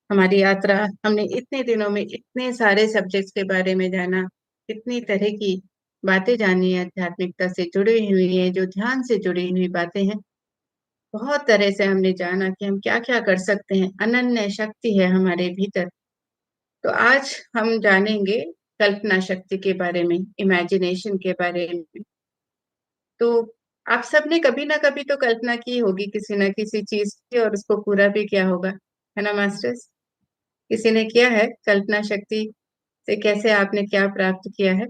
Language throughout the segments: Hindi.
हमारी यात्रा। हमने इतने दिनों में इतने सारे सब्जेक्ट्स के बारे में जाना, कितनी तरह की बातें जानी है, आध्यात्मिकता से जुड़ी हुई है, जो ध्यान से जुड़ी हुई बातें हैं। बहुत तरह से हमने जाना कि हम क्या क्या कर सकते हैं, अनन्य शक्ति है हमारे भीतर। तो आज हम जानेंगे कल्पना शक्ति के बारे में, इमेजिनेशन के बारे में। तो आप सबने कभी ना कभी तो कल्पना की होगी किसी ना किसी चीज की, और उसको पूरा भी किया होगा, है ना मास्टर्स? किसी ने किया है कल्पना शक्ति से? कैसे आपने क्या प्राप्त किया है?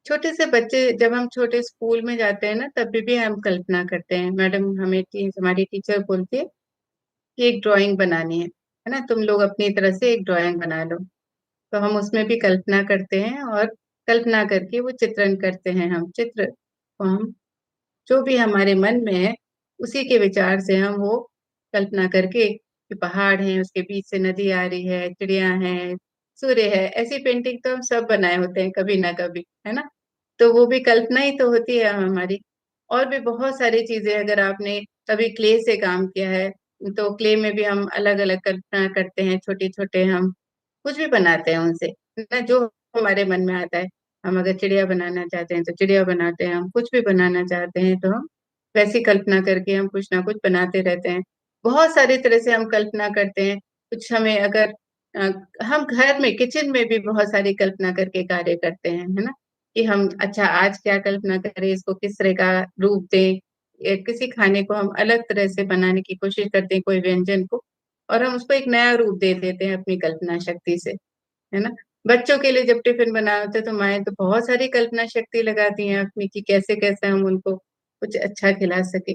छोटे से बच्चे, जब हम छोटे स्कूल में जाते हैं ना, तब भी हम कल्पना करते हैं। मैडम हमें हमारी टीचर बोलती है कि एक ड्राइंग बनानी है ना, तुम लोग अपनी तरह से एक ड्राइंग बना लो। तो हम उसमें भी कल्पना करते हैं, और कल्पना करके वो चित्रण करते हैं। हम चित्र को हम जो भी हमारे मन में है, उसी के विचार से हम वो कल्पना करके कि पहाड़ है, उसके बीच से नदी आ रही है, चिड़िया है, सूर्य है, ऐसी पेंटिंग तो हम सब बनाए होते हैं कभी ना कभी, है ना? तो वो भी कल्पना ही तो होती है हमारी। और भी बहुत सारी चीजें, अगर आपने कभी क्ले से काम किया है, तो क्ले में भी हम अलग अलग कल्पना करते हैं, छोटे छोटे हम कुछ भी बनाते हैं उनसे, ना, जो हमारे मन में आता है। हम अगर चिड़िया बनाना चाहते हैं तो चिड़िया बनाते हैं, हम कुछ भी बनाना चाहते हैं तो हम वैसी कल्पना करके हम कुछ ना कुछ बनाते रहते हैं। बहुत सारी तरह से हम कल्पना करते हैं। कुछ हमें अगर अ, हम घर में किचन में भी बहुत सारी कल्पना करके कार्य करते हैं, है ना? कि हम अच्छा आज क्या कल्पना करें, इसको किस तरह का रूप दें। किसी खाने को हम अलग तरह से बनाने की कोशिश करते हैं, कोई व्यंजन को, और हम उसको एक नया रूप दे देते हैं अपनी कल्पना शक्ति से, है ना? बच्चों के लिए जब टिफिन बनाए होते हैं तो माएँ तो बहुत सारी कल्पना शक्ति लगाती हैं अपनी, कि कैसे कैसे हम उनको कुछ अच्छा खिला सके।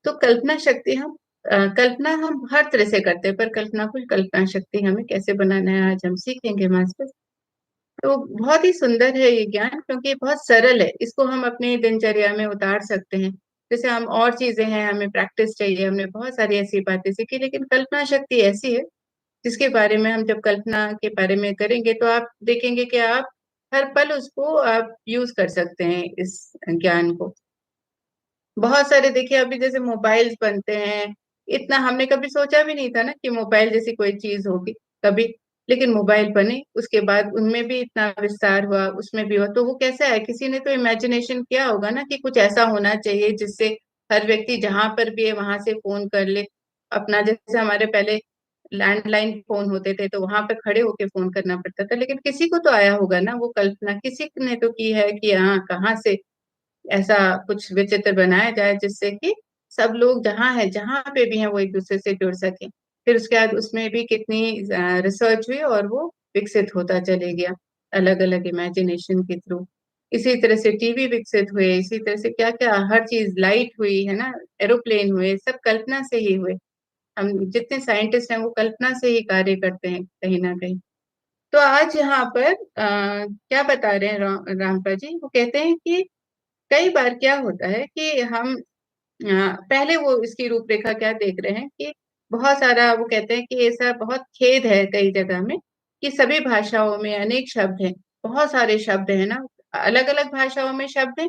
तो कल्पना शक्ति हम कल्पना हम हर तरह से करते हैं, पर कल्पना शक्ति हमें कैसे बनाना है, आज हम सीखेंगे मास्टर। तो बहुत ही सुंदर है ये ज्ञान, क्योंकि ये बहुत सरल है, इसको हम अपनी दिनचर्या में उतार सकते हैं। जैसे हम और चीजें हैं, हमें प्रैक्टिस चाहिए, हमने बहुत सारी ऐसी बातें सीखी, लेकिन कल्पना शक्ति ऐसी है जिसके बारे में हम जब कल्पना के बारे में करेंगे तो आप देखेंगे कि आप हर पल उसको आप यूज कर सकते हैं, इस ज्ञान को। बहुत सारे देखिए, अभी जैसे मोबाइल्स बनते हैं, इतना हमने कभी सोचा भी नहीं था ना कि मोबाइल जैसी कोई चीज होगी कभी। लेकिन मोबाइल बने, उसके बाद उनमें भी इतना विस्तार हुआ, उसमें भी हुआ। तो वो कैसा है, किसी ने तो इमेजिनेशन किया होगा ना कि कुछ ऐसा होना चाहिए जिससे हर व्यक्ति जहां पर भी है वहां से फोन कर ले अपना। जैसे हमारे पहले लैंडलाइन फोन होते थे, तो वहां पे खड़े होके फोन करना पड़ता था, लेकिन किसी को तो आया होगा ना वो कल्पना, किसी ने तो की है कि हाँ, कहाँ से ऐसा कुछ विचित्र बनाया जाए जिससे कि सब लोग जहाँ है, जहाँ पे भी हैं, वो एक दूसरे से जुड़ सके। फिर उसके बाद उसमें भी कितनी रिसर्च हुई, और वो विकसित होता चले गया अलग अलग इमेजिनेशन के थ्रू। इसी तरह से टीवी विकसित हुए, इसी तरह से क्या क्या हर चीज, लाइट हुई, है ना, एरोप्लेन हुए, सब कल्पना से ही हुए। हम जितने साइंटिस्ट हैं वो कल्पना से ही कार्य करते हैं कहीं ना कहीं। तो आज यहाँ पर क्या बता रहे हैं रामपा जी, वो कहते हैं कि कई बार क्या होता है कि हम पहले वो इसकी रूपरेखा क्या देख रहे हैं कि बहुत सारा, वो कहते हैं कि ऐसा बहुत खेद है कई जगह में कि सभी भाषाओं में अनेक शब्द हैं, बहुत सारे शब्द हैं ना, अलग अलग भाषाओं में शब्द हैं,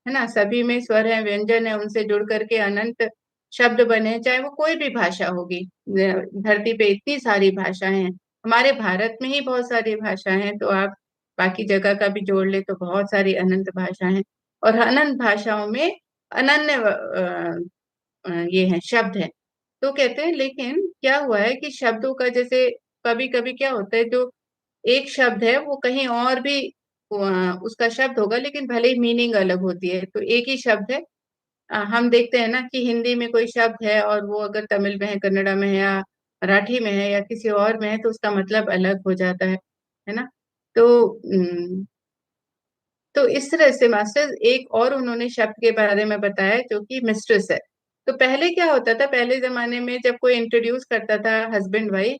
है ना, सभी में स्वर है, व्यंजन है, उनसे जुड़ करके अनंत शब्द बने हैं, चाहे वो कोई भी भाषा होगी। धरती पे इतनी सारी भाषाएं हैं, हमारे भारत में ही बहुत सारी भाषाएं हैं, तो आप बाकी जगह का भी जोड़ ले तो बहुत सारी अनंत भाषाएं हैं। और अनंत भाषाओं में अनन्य ये है, शब्द है। तो कहते हैं, लेकिन क्या हुआ है कि शब्दों का जैसे कभी कभी क्या होता है, जो एक शब्द है वो कहीं और भी उसका शब्द होगा, लेकिन भले ही मीनिंग अलग होती है। तो एक ही शब्द है, हम देखते हैं ना कि हिंदी में कोई शब्द है और वो अगर तमिल में है, कन्नड़ा में है, या मराठी में है, या किसी और में है, तो उसका मतलब अलग हो जाता है ना? तो तो इस तरह से मास्टर, एक और उन्होंने शब्द के बारे में बताया जो कि मिस्ट्रेस है। तो पहले क्या होता था, पहले जमाने में जब कोई इंट्रोड्यूस करता था हस्बैंड वाइफ,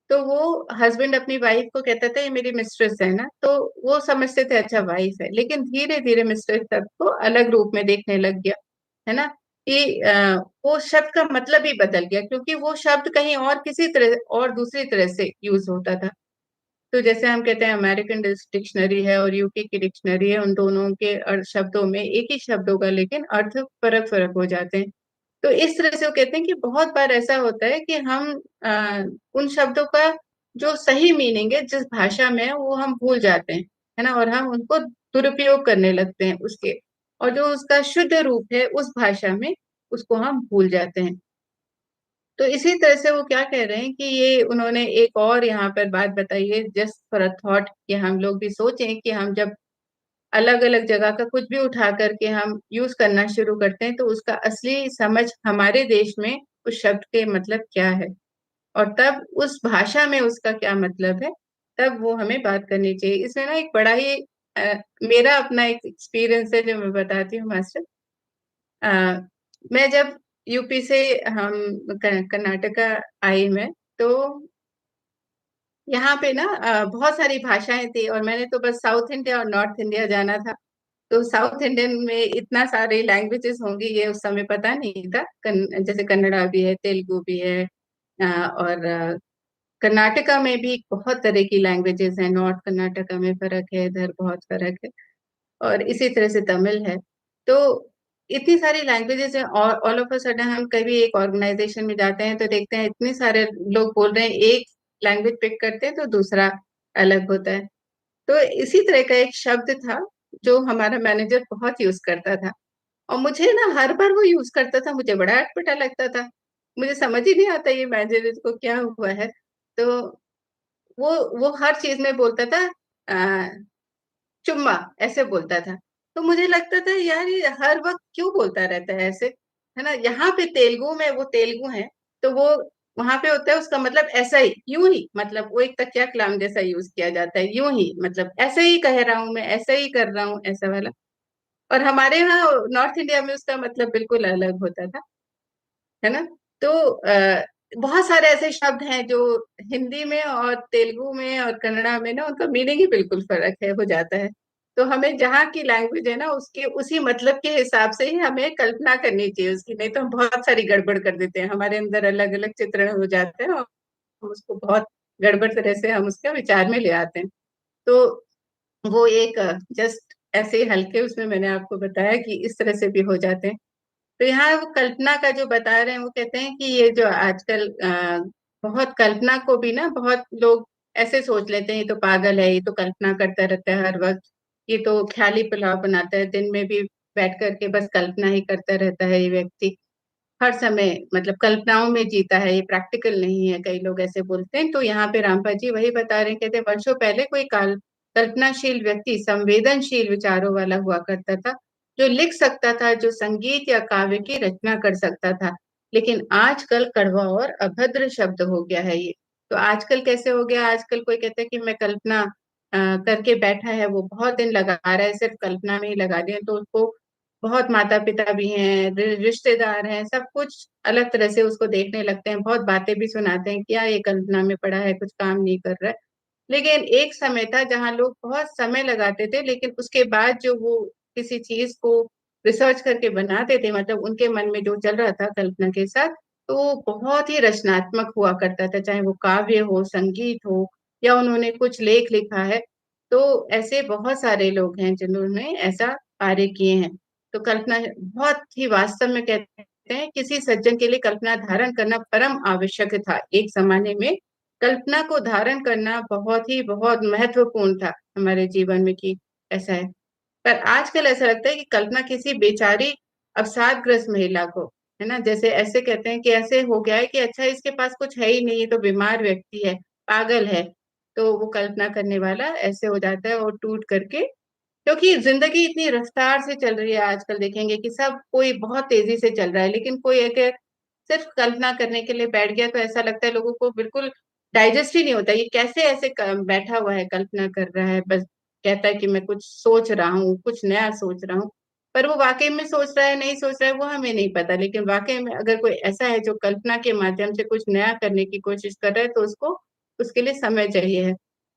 तो वो हस्बैंड अपनी वाइफ को कहता था ये मेरी मिस्ट्रेस है ना, तो वो समझते थे अच्छा वाइफ है। लेकिन धीरे धीरे मिस्ट्रेस शब्द को अलग रूप में देखने लग गया, है ना, कि वो शब्द का मतलब ही बदल गया, क्योंकि वो शब्द कहीं और किसी तरह और दूसरी तरह से यूज होता था। तो जैसे हम कहते हैं अमेरिकन डिक्शनरी है और यूके की डिक्शनरी है, उन दोनों के शब्दों में एक ही शब्द होगा, लेकिन अर्थ फर्क फर्क हो जाते हैं। तो इस तरह से वो कहते हैं कि बहुत बार ऐसा होता है कि हम उन शब्दों का जो सही मीनिंग है जिस भाषा में है वो हम भूल जाते हैं, है ना, और हम उनको दुरुपयोग करने लगते हैं उसके, और जो उसका शुद्ध रूप है उस भाषा में उसको हम भूल जाते हैं। तो इसी तरह से वो क्या कह रहे हैं कि ये उन्होंने एक और यहाँ पर बात बताई है, जस्ट फॉर अ थॉट, कि हम लोग भी सोचें कि हम जब अलग अलग जगह का कुछ भी उठा करके हम यूज करना शुरू करते हैं तो उसका असली समझ हमारे देश में उस शब्द के मतलब क्या है, और तब उस भाषा में उसका क्या मतलब है, तब वो हमें बात करनी चाहिए। इसमें ना एक बड़ा ही मेरा अपना एक एक्सपीरियंस है जो मैं बताती हूँ मास्टर। अ, मैं जब यूपी से हम कर्नाटका आई मैं, तो यहाँ पे ना बहुत सारी भाषाएं थी, और मैंने तो बस साउथ इंडिया और नॉर्थ इंडिया जाना था। तो साउथ इंडियन में इतना सारे लैंग्वेजेस होंगी ये उस समय पता नहीं था। जैसे कन्नड़ा भी है, तेलुगु भी है, और कर्नाटका में भी बहुत तरह की लैंग्वेजेस हैं। नॉर्थ कर्नाटका में फर्क है, इधर बहुत फर्क है, और इसी तरह से तमिल है। तो इतनी सारी लैंग्वेजेस हैं, और ऑल ऑफ अ सडन हम कभी एक ऑर्गेनाइजेशन में जाते हैं तो देखते हैं इतने सारे लोग बोल रहे हैं, एक लैंग्वेज पिक करते हैं तो दूसरा अलग होता है। तो इसी तरह का एक शब्द था जो हमारा मैनेजर बहुत यूज करता था, और मुझे ना हर बार वो यूज करता था, मुझे बड़ा अटपटा लगता था। मुझे समझ ही नहीं आता ये मैनेजर को क्या हुआ है। तो वो वो हर चीज में बोलता था चुम्मा, ऐसे बोलता था। तो मुझे लगता था यार ये हर वक्त क्यों बोलता रहता है ऐसे, है ना। यहाँ पे तेलुगु में, वो तेलुगु है, तो वो वहां पे होता है उसका मतलब ऐसा ही, यूं ही, मतलब वो एक तकिया कलाम जैसा यूज किया जाता है, यूं ही, मतलब ऐसे ही कह रहा हूं मैं, ऐसे ही कर रहा हूँ, ऐसा वाला। और हमारे यहाँ नॉर्थ इंडिया में उसका मतलब बिल्कुल अलग होता था, है ना। तो बहुत सारे ऐसे शब्द हैं जो हिंदी में और तेलुगु में और कन्नड़ा में ना उनका मीनिंग ही बिल्कुल फर्क है, हो जाता है। तो हमें जहाँ की लैंग्वेज है ना उसके उसी मतलब के हिसाब से ही हमें कल्पना करनी चाहिए उसकी, नहीं तो हम बहुत सारी गड़बड़ कर देते हैं, हमारे अंदर अलग अलग चित्रण हो जाते हैं, और हम उसको बहुत गड़बड़ तरह से हम उसका विचार में ले आते हैं। तो वो एक जस्ट ऐसे ही हल्के उसमें मैंने आपको बताया कि इस तरह से भी हो जाते हैं। तो यहाँ वो कल्पना का जो बता रहे हैं, वो कहते हैं कि ये जो आजकल बहुत कल्पना को भी ना बहुत लोग ऐसे सोच लेते हैं, ये तो पागल है, ये तो कल्पना करता रहता है हर वक्त, ये तो ख्याली पुलाव बनाता है, दिन में भी बैठ करके बस कल्पना ही करता रहता है ये व्यक्ति, हर समय मतलब कल्पनाओं में जीता है, ये प्रैक्टिकल नहीं है, कई लोग ऐसे बोलते हैं। तो यहाँ पे रामपा जी वही बता रहे हैं, कहते हैं वर्षों पहले कोई कल्पनाशील व्यक्ति संवेदनशील विचारों वाला हुआ करता था, जो लिख सकता था, जो संगीत या काव्य की रचना कर सकता था। लेकिन आजकल कड़वा और अभद्र शब्द हो गया है ये। तो आजकल कैसे हो गया, आजकल कोई कहता है कि मैं कल्पना करके बैठा है, वो बहुत दिन लगा रहा है सिर्फ कल्पना में ही लगा दिया, तो उसको बहुत माता पिता भी हैं, रिश्तेदार हैं, सब कुछ अलग तरह से उसको देखने लगते हैं, बहुत बातें भी सुनाते हैं, क्या ये कल्पना में पड़ा है, कुछ काम नहीं कर रहा है। लेकिन एक समय था जहाँ लोग बहुत समय लगाते थे, लेकिन उसके बाद जो वो किसी चीज को रिसर्च करके बनाते थे, मतलब उनके मन में जो चल रहा था कल्पना के साथ, तो वो बहुत ही रचनात्मक हुआ करता था, चाहे वो काव्य हो, संगीत हो, या उन्होंने कुछ लेख लिखा है। तो ऐसे बहुत सारे लोग हैं जिन्होंने ऐसा कार्य किए हैं। तो कल्पना बहुत ही वास्तव में कहते हैं किसी सज्जन के लिए कल्पना धारण करना परम आवश्यक था एक जमाने में। कल्पना को धारण करना बहुत महत्वपूर्ण था हमारे जीवन में, कि ऐसा है। पर आजकल ऐसा लगता है कि कल्पना किसी बेचारी अवसादग्रस्त महिला को, है ना, जैसे ऐसे कहते हैं कि ऐसे हो गया है कि अच्छा इसके पास कुछ है ही नहीं, ये तो बीमार व्यक्ति है, पागल है। तो वो कल्पना करने वाला ऐसे हो जाता है और टूट करके, क्योंकि जिंदगी इतनी रफ्तार से चल रही है आजकल, देखेंगे कि सब कोई बहुत तेजी से चल रहा है, लेकिन कोई एक सिर्फ कल्पना करने के लिए बैठ गया तो ऐसा लगता है लोगों को बिल्कुल डाइजेस्ट ही नहीं होता, ये कैसे ऐसे बैठा हुआ है, कल्पना कर रहा है, बस कहता है कि मैं कुछ सोच रहा हूँ, कुछ नया सोच रहा हूँ। पर वो वाकई में सोच रहा है नहीं सोच रहा है वो हमें नहीं पता, लेकिन वाकई में अगर कोई ऐसा है जो कल्पना के माध्यम से कुछ नया करने की कोशिश कर रहा है तो उसको उसके लिए समय चाहिए है।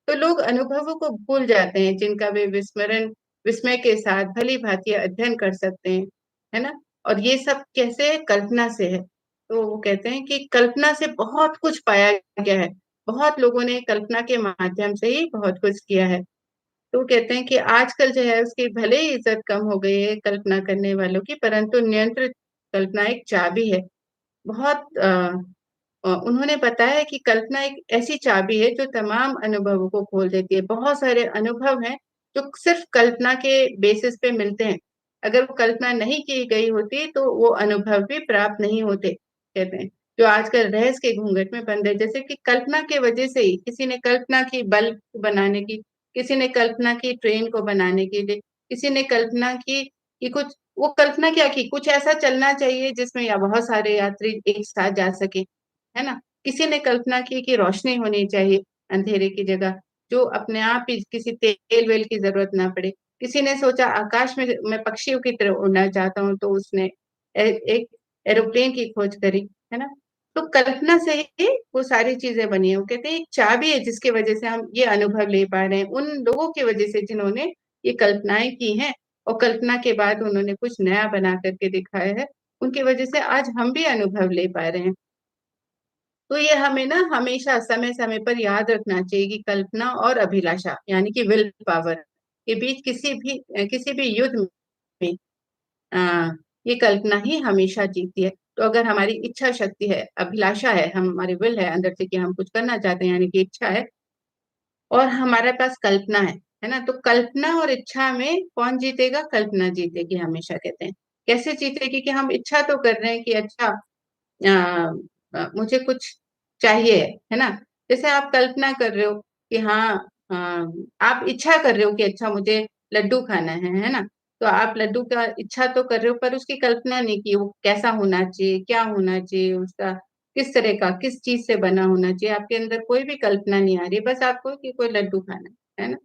तो लोग अनुभवों को भूल जाते हैं जिनका वे विस्मरण विस्मय के साथ भली भांति अध्ययन कर सकते हैं, है ना। और ये सब कैसे है, कल्पना से है। तो वो कहते हैं कि कल्पना से बहुत कुछ पाया गया है, बहुत लोगों ने कल्पना के माध्यम से ही बहुत कुछ किया है। तो वो कहते हैं कि आजकल जो है उसकी भले ही इज्जत कम हो गई है कल्पना करने वालों की, परंतु नियंत्रित कल्पना एक चाबी है। बहुत उन्होंने बताया कि कल्पना एक ऐसी चाबी है जो तमाम अनुभवों को खोल देती है। बहुत सारे अनुभव हैं जो सिर्फ कल्पना के बेसिस पे मिलते हैं। अगर वो कल्पना नहीं की गई होती तो वो अनुभव भी प्राप्त नहीं होते, कहते हैं। जो आजकल रहस्य के घूंघट में बंद है, जैसे कि कल्पना के वजह से ही किसी ने कल्पना की बल्ब बनाने की, किसी ने कल्पना की ट्रेन को बनाने के लिए, किसी ने कल्पना की कि कुछ, वो कल्पना क्या की, कुछ ऐसा चलना चाहिए जिसमें या बहुत सारे यात्री एक साथ जा सके, है ना। किसी ने कल्पना की कि रोशनी होनी चाहिए अंधेरे की जगह, जो अपने आप ही किसी तेल वेल की जरूरत ना पड़े। किसी ने सोचा आकाश में मैं पक्षियों की तरह उड़ना चाहता हूँ, तो उसने एक एरोप्लेन की खोज करी, है ना। तो कल्पना से ही वो सारी चीजें बनी है। वो कहते हैं एक चाबी है जिसकी वजह से हम ये अनुभव ले पा रहे हैं, उन लोगों की वजह से जिन्होंने ये कल्पनाएं की हैं और कल्पना के बाद उन्होंने कुछ नया बना करके दिखाया है, उनकी वजह से आज हम भी अनुभव ले पा रहे हैं। तो ये हमें ना हमेशा समय समय पर याद रखना चाहिए कि कल्पना और अभिलाषा यानी कि विल पावर के बीच किसी भी युद्ध में आ, ये कल्पना ही हमेशा जीतती है। तो अगर हमारी इच्छा शक्ति है, अभिलाषा है, हमारी विल है अंदर से कि हम कुछ करना चाहते हैं, यानी कि इच्छा है, और हमारे पास कल्पना है ना, तो कल्पना और इच्छा में कौन जीतेगा? कल्पना जीतेगी हमेशा, कहते हैं। कैसे जीतेगी? कि हम इच्छा तो कर रहे हैं कि अच्छा मुझे कुछ चाहिए, है ना। जैसे आप कल्पना कर रहे हो कि हाँ, आप इच्छा कर रहे हो कि अच्छा मुझे लड्डू खाना है ना। तो आप लड्डू का इच्छा तो कर रहे हो, पर उसकी कल्पना नहीं की वो कैसा होना चाहिए, क्या होना चाहिए उसका, किस तरह का, किस चीज से बना होना चाहिए। आपके अंदर कोई भी कल्पना नहीं आ रही, बस आपको कि कोई लड्डू खाना है ना।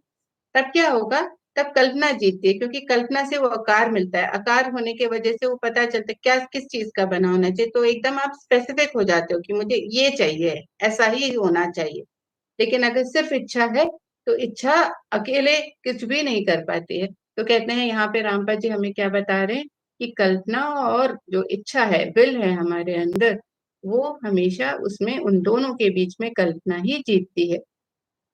तब क्या होगा? तब कल्पना जीतती है, क्योंकि कल्पना से वो आकार मिलता है। आकार होने की वजह से वो पता चलता है क्या किस चीज का बना होना चाहिए, तो एकदम आप स्पेसिफिक हो जाते हो कि मुझे ये चाहिए, ऐसा ही होना चाहिए। लेकिन अगर सिर्फ इच्छा है तो इच्छा अकेले कुछ भी नहीं कर पाती है। तो कहते हैं यहाँ पे रामपाल जी हमें क्या बता रहे हैं कि कल्पना और जो इच्छा है, विल है हमारे अंदर, वो हमेशा उसमें उन दोनों के बीच में कल्पना ही जीतती है।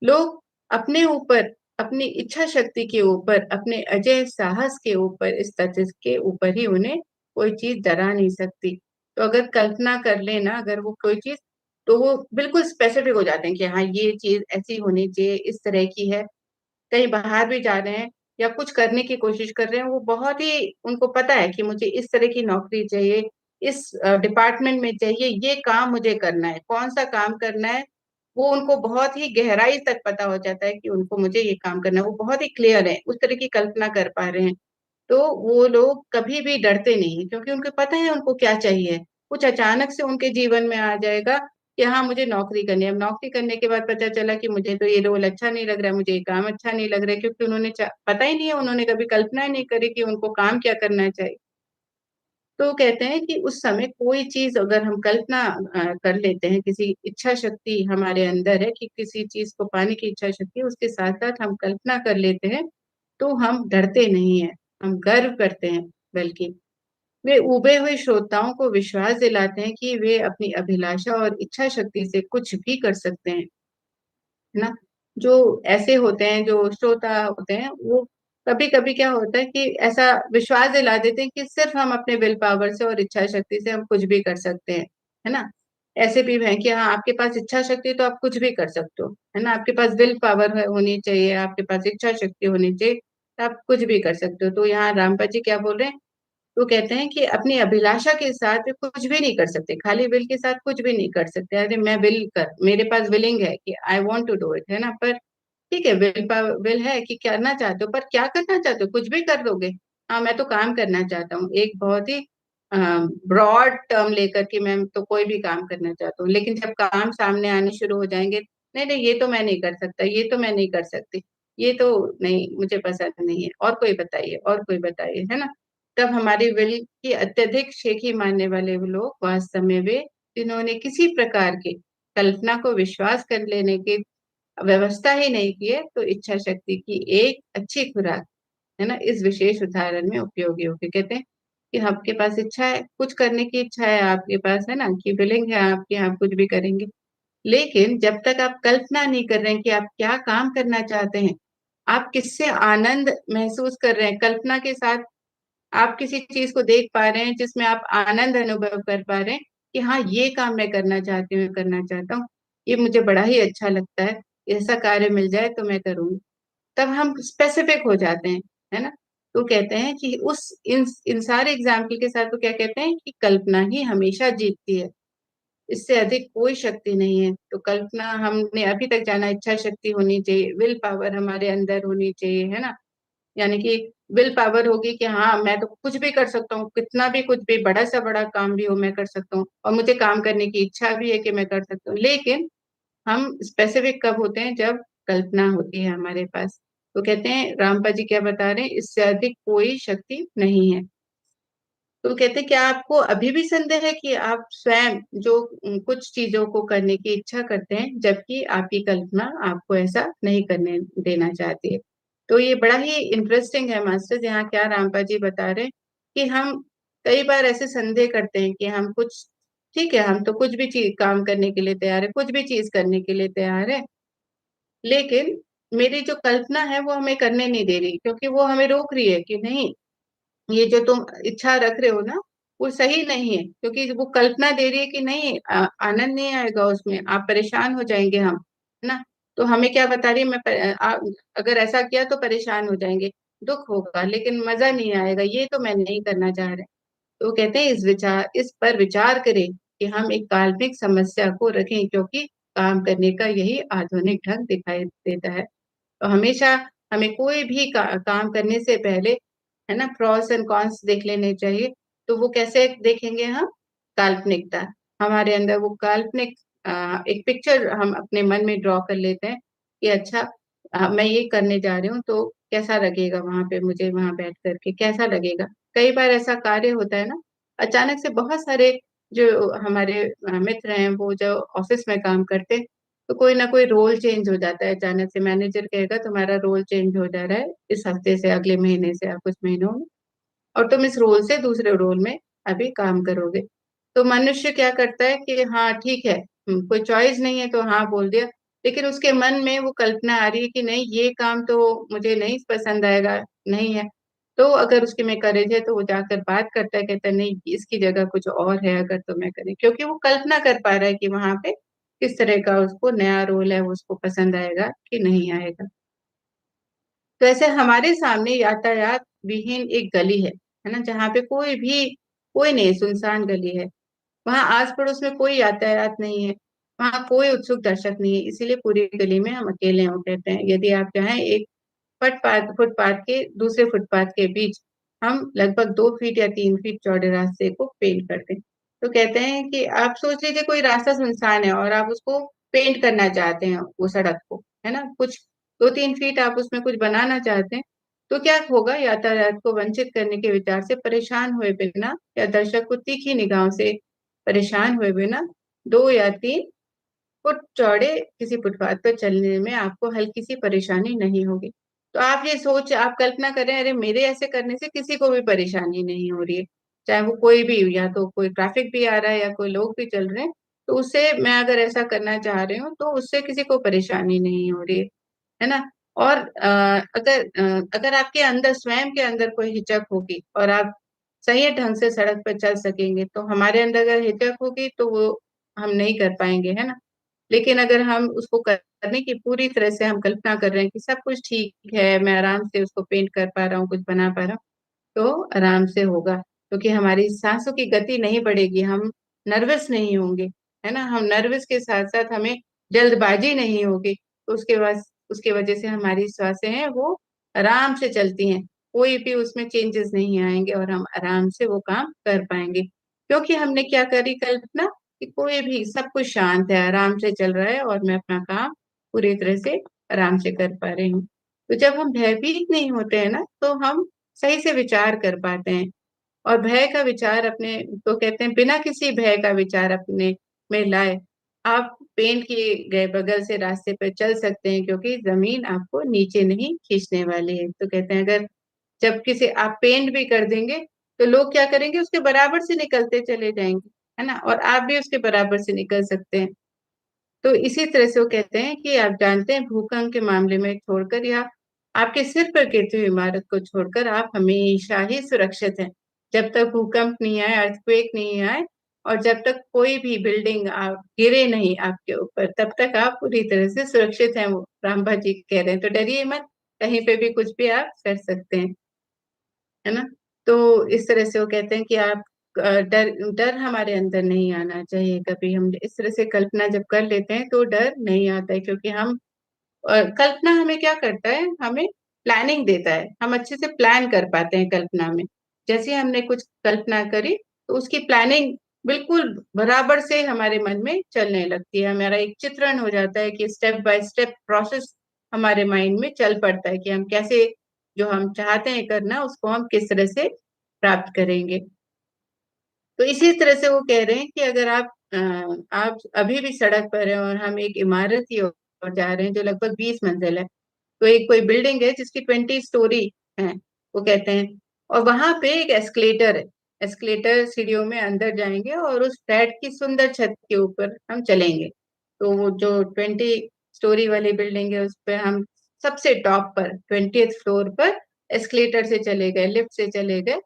लोग अपने ऊपर, अपनी इच्छा शक्ति के ऊपर, अपने अजय साहस के ऊपर, इस तथ्य के ऊपर ही उन्हें कोई चीज डरा नहीं सकती। तो अगर कल्पना कर लेना, अगर वो कोई चीज, तो वो बिल्कुल स्पेसिफिक हो जाते हैं कि हाँ ये चीज ऐसी होनी चाहिए, इस तरह की है। कहीं बाहर भी जा रहे हैं या कुछ करने की कोशिश कर रहे हैं, वो बहुत ही उनको पता है कि मुझे इस तरह की नौकरी चाहिए, इस डिपार्टमेंट में चाहिए, ये काम मुझे करना है, कौन सा काम करना है, वो उनको बहुत ही गहराई तक पता हो जाता है कि उनको मुझे ये काम करना है। वो बहुत ही क्लियर है, उस तरह की कल्पना कर पा रहे हैं। तो वो लोग कभी भी डरते नहीं, क्योंकि उनको पता है उनको क्या चाहिए। कुछ अचानक से उनके जीवन में आ जाएगा कि हाँ मुझे नौकरी करनी है। अब नौकरी करने के बाद पता चला कि मुझे तो ये रोल अच्छा नहीं लग रहा है, मुझे ये काम अच्छा नहीं लग रहा है, क्योंकि उन्होंने पता ही नहीं है, उन्होंने कभी कल्पना ही नहीं करी कि उनको काम क्या करना चाहिए। तो कहते हैं कि उस समय कोई चीज अगर हम कल्पना कर लेते हैं, किसी इच्छा शक्ति हमारे अंदर है कि किसी चीज को पाने की इच्छा शक्ति, उसके साथ साथ हम कल्पना कर लेते हैं, तो हम डरते नहीं है, हम गर्व करते हैं। बल्कि वे उबे हुए श्रोताओं को विश्वास दिलाते हैं कि वे अपनी अभिलाषा और इच्छा शक्ति से कुछ भी कर सकते हैं, है ना। जो ऐसे होते हैं, जो श्रोता होते हैं, वो कभी कभी क्या होता है कि ऐसा विश्वास दिला देते हैं कि सिर्फ हम अपने विल पावर से और इच्छा शक्ति से हम कुछ भी कर सकते हैं, है ना। ऐसे भी हैं कि हाँ आपके पास इच्छा शक्ति तो आप कुछ भी कर सकते हो, है ना। आपके पास विल पावर होनी चाहिए, आपके पास इच्छा शक्ति होनी चाहिए, तो आप कुछ भी कर सकते हो। तो यहाँ रामपा जी क्या बोल रहे हैं? तो कहते हैं कि अपनी अभिलाषा के साथ वे कुछ भी नहीं कर सकते, खाली विल के साथ कुछ भी नहीं कर सकते। अरे मैं विल कर, मेरे पास विलिंग है कि I want to do it, है ना। पर ठीक है, विल है कि करना चाहते हो, पर क्या करना चाहते हो? कुछ भी कर दोगे? हाँ मैं तो काम करना चाहता हूँ, एक बहुत ही ब्रॉड टर्म लेकर कि मैं तो कोई भी काम करना चाहता हूँ। लेकिन जब काम सामने आने शुरू हो जाएंगे, नहीं नहीं ये तो मैं नहीं कर सकता, ये तो मैं नहीं कर सकती, ये तो नहीं मुझे पसंद नहीं है, और कोई बताइए, और कोई बताइए, है ना। तब हमारी विल की अत्यधिक शेखी मानने वाले वो लोग वास्तव में वे जिन्होंने किसी प्रकार के कल्पना को विश्वास कर लेने की व्यवस्था ही नहीं की है, तो इच्छा शक्ति की एक अच्छी खुराक, है ना, इस विशेष उदाहरण में उपयोगी होगी। कहते हैं कि आपके पास इच्छा है, कुछ करने की इच्छा है आपके पास, है ना, कि विलिंग है आपकी, आप कुछ भी करेंगे। लेकिन जब तक आप कल्पना नहीं कर रहे हैं कि आप क्या काम करना चाहते हैं, आप किससे आनंद महसूस कर रहे हैं, कल्पना के साथ आप किसी चीज को देख पा रहे हैं जिसमें आप आनंद अनुभव कर पा रहे हैं कि हाँ ये काम मैं करना चाहती हूँ, करना चाहता हूँ, ये मुझे बड़ा ही अच्छा लगता है, ऐसा कार्य मिल जाए तो मैं करूंगी। तब हम स्पेसिफिक हो जाते हैं, है ना। तो कहते हैं कि उस इन सारे एग्जाम्पल के साथ तो क्या कहते हैं कि कल्पना ही हमेशा जीतती है, इससे अधिक कोई शक्ति नहीं है। तो कल्पना हमने अभी तक जाना, इच्छा शक्ति होनी चाहिए, विल पावर हमारे अंदर होनी चाहिए, है ना। यानी कि विल पावर होगी कि हाँ मैं तो कुछ भी कर सकता हूँ, कितना भी कुछ भी बड़ा सा बड़ा काम भी हो मैं कर सकता हूँ, और मुझे काम करने की इच्छा भी है कि मैं कर सकता हूँ। लेकिन हम स्पेसिफिक कब होते हैं, जब कल्पना होती है हमारे पास। तो कहते हैं रामपा जी क्या बता रहे हैं, इससे अधिक कोई शक्ति नहीं है। तो कहते हैं क्या आपको अभी भी संदेह है कि आप स्वयं जो कुछ चीजों को करने की इच्छा करते हैं, जबकि आपकी कल्पना आपको ऐसा नहीं करने देना चाहती है। तो ये बड़ा ही इंटरेस्टिंग है मास्टर, यहाँ क्या रामपा जी बता रहे हैं कि हम कई बार ऐसे संदेह करते हैं कि हम कुछ, ठीक है हम तो कुछ भी चीज काम करने के लिए तैयार है, कुछ भी चीज करने के लिए तैयार है, लेकिन मेरी जो कल्पना है वो हमें करने नहीं दे रही, क्योंकि वो हमें रोक रही है कि नहीं, ये जो तुम इच्छा रख रहे हो ना वो सही नहीं है, क्योंकि वो कल्पना दे रही है कि नहीं आनंद नहीं आएगा उसमें, आप परेशान हो जाएंगे हम, है ना। तो हमें क्या बता रही है, अगर ऐसा किया तो परेशान हो जाएंगे, दुख होगा, लेकिन मजा नहीं आएगा, ये तो मैं नहीं करना चाह रहे। तो कहते हैं इस पर विचार करें कि हम एक काल्पनिक समस्या को रखें, क्योंकि काम करने का यही आधुनिक ढंग दिखाई देता है। तो हमेशा हमें कोई भी काम करने से पहले, है ना, प्रॉस एंड कॉन्स देख लेने चाहिए। तो वो कैसे देखेंगे हम, काल्पनिकता, हमारे अंदर वो काल्पनिक एक पिक्चर हम अपने मन में ड्रॉ कर लेते हैं कि अच्छा मैं ये करने जा रही हूँ तो कैसा लगेगा वहां पे, मुझे वहां बैठ करके कैसा लगेगा। कई बार ऐसा कार्य होता है ना, अचानक से बहुत सारे जो हमारे मित्र हैं वो जो ऑफिस में काम करते हैं, तो कोई ना कोई रोल चेंज हो जाता है, अचानक से मैनेजर कहेगा तुम्हारा रोल चेंज हो जा रहा है इस हफ्ते से, अगले महीने से या कुछ महीनों में, और तुम इस रोल से दूसरे रोल में अभी काम करोगे। तो मनुष्य क्या करता है कि हाँ ठीक है, कोई चॉइस नहीं है तो हाँ बोल दिया, लेकिन उसके मन में वो कल्पना आ रही है कि नहीं ये काम तो मुझे नहीं पसंद आएगा, नहीं है। तो अगर उसके में करेज है तो वो जाकर बात करता है, कहता है नहीं इसकी जगह कुछ और है, अगर तो मैं करें, क्योंकि वो कल्पना कर पा रहा है कि वहां पे किस तरह का उसको नया रोल है, वो उसको पसंद आएगा कि नहीं आएगा। तो ऐसे हमारे सामने यातायात विहीन एक गली है ना, जहाँ पे कोई नहीं, सुनसान गली है, वहां आस पड़ोस में कोई यातायात नहीं है, वहां कोई उत्सुक दर्शक नहीं है, इसीलिए पूरी गली में हम अकेले हैं। वो कहते हैं यदि आप चाहें एक फुटपाथ के दूसरे फुटपाथ के बीच हम लगभग 2 फीट या 3 फीट चौड़े रास्ते को पेंट कर दें। तो कहते हैं कि आप सोच लीजिए कोई रास्ता सुनसान है और आप उसको पेंट करना चाहते हैं वो सड़क को, है ना, कुछ 2-3 फीट आप उसमें कुछ बनाना चाहते हैं, तो क्या होगा, यातायात को वंचित करने के विचार से परेशान हुए बिना या दर्शक को तीखी निगाहों से परेशान हुए बिना 2 या 3 फुट चौड़े किसी फुटपाथ पर चलने में आपको हल्की सी परेशानी नहीं होगी। तो आप ये सोच, आप कल्पना करें अरे मेरे ऐसे करने से किसी को भी परेशानी नहीं हो रही है, चाहे वो कोई भी, या तो कोई ट्रैफिक भी आ रहा है या कोई लोग भी चल रहे हैं, तो उससे मैं अगर ऐसा करना चाह रही हूँ तो उससे किसी को परेशानी नहीं हो रही है ना। और अगर आपके अंदर, स्वयं के अंदर कोई हिचक होगी और आप सही ढंग से सड़क पर चल सकेंगे, तो हमारे अंदर अगर हिचक होगी तो वो हम नहीं कर पाएंगे, है ना। लेकिन अगर हम उसको करने की पूरी तरह से हम कल्पना कर रहे हैं कि सब कुछ ठीक है, मैं आराम से उसको पेंट कर पा रहा हूँ, कुछ बना पा रहा हूँ, तो आराम से होगा, क्योंकि हमारी सांसों की गति नहीं बढ़ेगी, हम नर्वस नहीं होंगे, है ना। हम नर्वस के साथ साथ हमें जल्दबाजी नहीं होगी, तो उसके वजह से हमारी सांसें हैं वो आराम से चलती हैं, कोई भी उसमें चेंजेस नहीं आएंगे और हम आराम से वो काम कर पाएंगे, क्योंकि हमने क्या करी कल्पना कि कोई भी, सब कुछ शांत है, आराम से चल रहा है और मैं अपना काम पूरी तरह से आराम से कर पा रही हूँ। तो जब हम भयभीत नहीं होते हैं ना, तो हम सही से विचार कर पाते हैं। और भय का विचार अपने, तो कहते हैं बिना किसी भय का विचार अपने में लाए आप पेंट किए गए बगल से रास्ते पर चल सकते हैं, क्योंकि जमीन आपको नीचे नहीं खींचने वाली है। तो कहते हैं अगर जब किसी आप पेंट भी कर देंगे तो लोग क्या करेंगे, उसके बराबर से निकलते चले जाएंगे, है ना, और आप भी उसके बराबर से निकल सकते हैं। तो इसी तरह से वो कहते हैं कि आप जानते हैं भूकंप के मामले में छोड़कर या आपके सिर पर गिरती हुई इमारत को छोड़कर आप हमेशा ही सुरक्षित हैं। जब तक भूकंप नहीं आए, अर्थक्वेक नहीं आए, और जब तक कोई भी बिल्डिंग आप गिरे नहीं आपके ऊपर, तब तक आप पूरी तरह से सुरक्षित हैं। वो रामबा जी कह रहे हैं, तो डरिए मत, कहीं पे भी कुछ भी आप कर सकते हैं, है ना। तो इस तरह से वो कहते हैं कि आप डर डर हमारे अंदर नहीं आना चाहिए कभी। हम इस तरह से कल्पना जब कर लेते हैं तो डर नहीं आता है, क्योंकि हम कल्पना हमें क्या करता है, हमें प्लानिंग देता है। हम अच्छे से प्लान कर पाते हैं कल्पना में। जैसे हमने कुछ कल्पना करी तो उसकी प्लानिंग बिल्कुल बराबर से हमारे मन में चलने लगती है। हमारा एक चित्रण हो जाता है कि स्टेप बाय स्टेप प्रोसेस हमारे माइंड में चल पड़ता है कि हम कैसे, जो हम चाहते हैं करना, उसको हम किस तरह से प्राप्त करेंगे। तो इसी तरह से वो कह रहे हैं कि अगर आप अभी भी सड़क पर हैं और हम एक इमारत की ओर जा रहे हैं जो लगभग 20 मंजिल है। तो एक कोई बिल्डिंग है जिसकी 20 स्टोरी है, वो कहते हैं। और वहां पे एक एस्केलेटर है। एस्केलेटर सीढ़ियों में अंदर जाएंगे और उस फ्लैट की सुंदर छत के ऊपर हम चलेंगे। तो वो जो 20 स्टोरी वाली बिल्डिंग है उस पर हम सबसे टॉप पर 20th फ्लोर पर एस्केलेटर से चले गए, लिफ्ट से चले गए।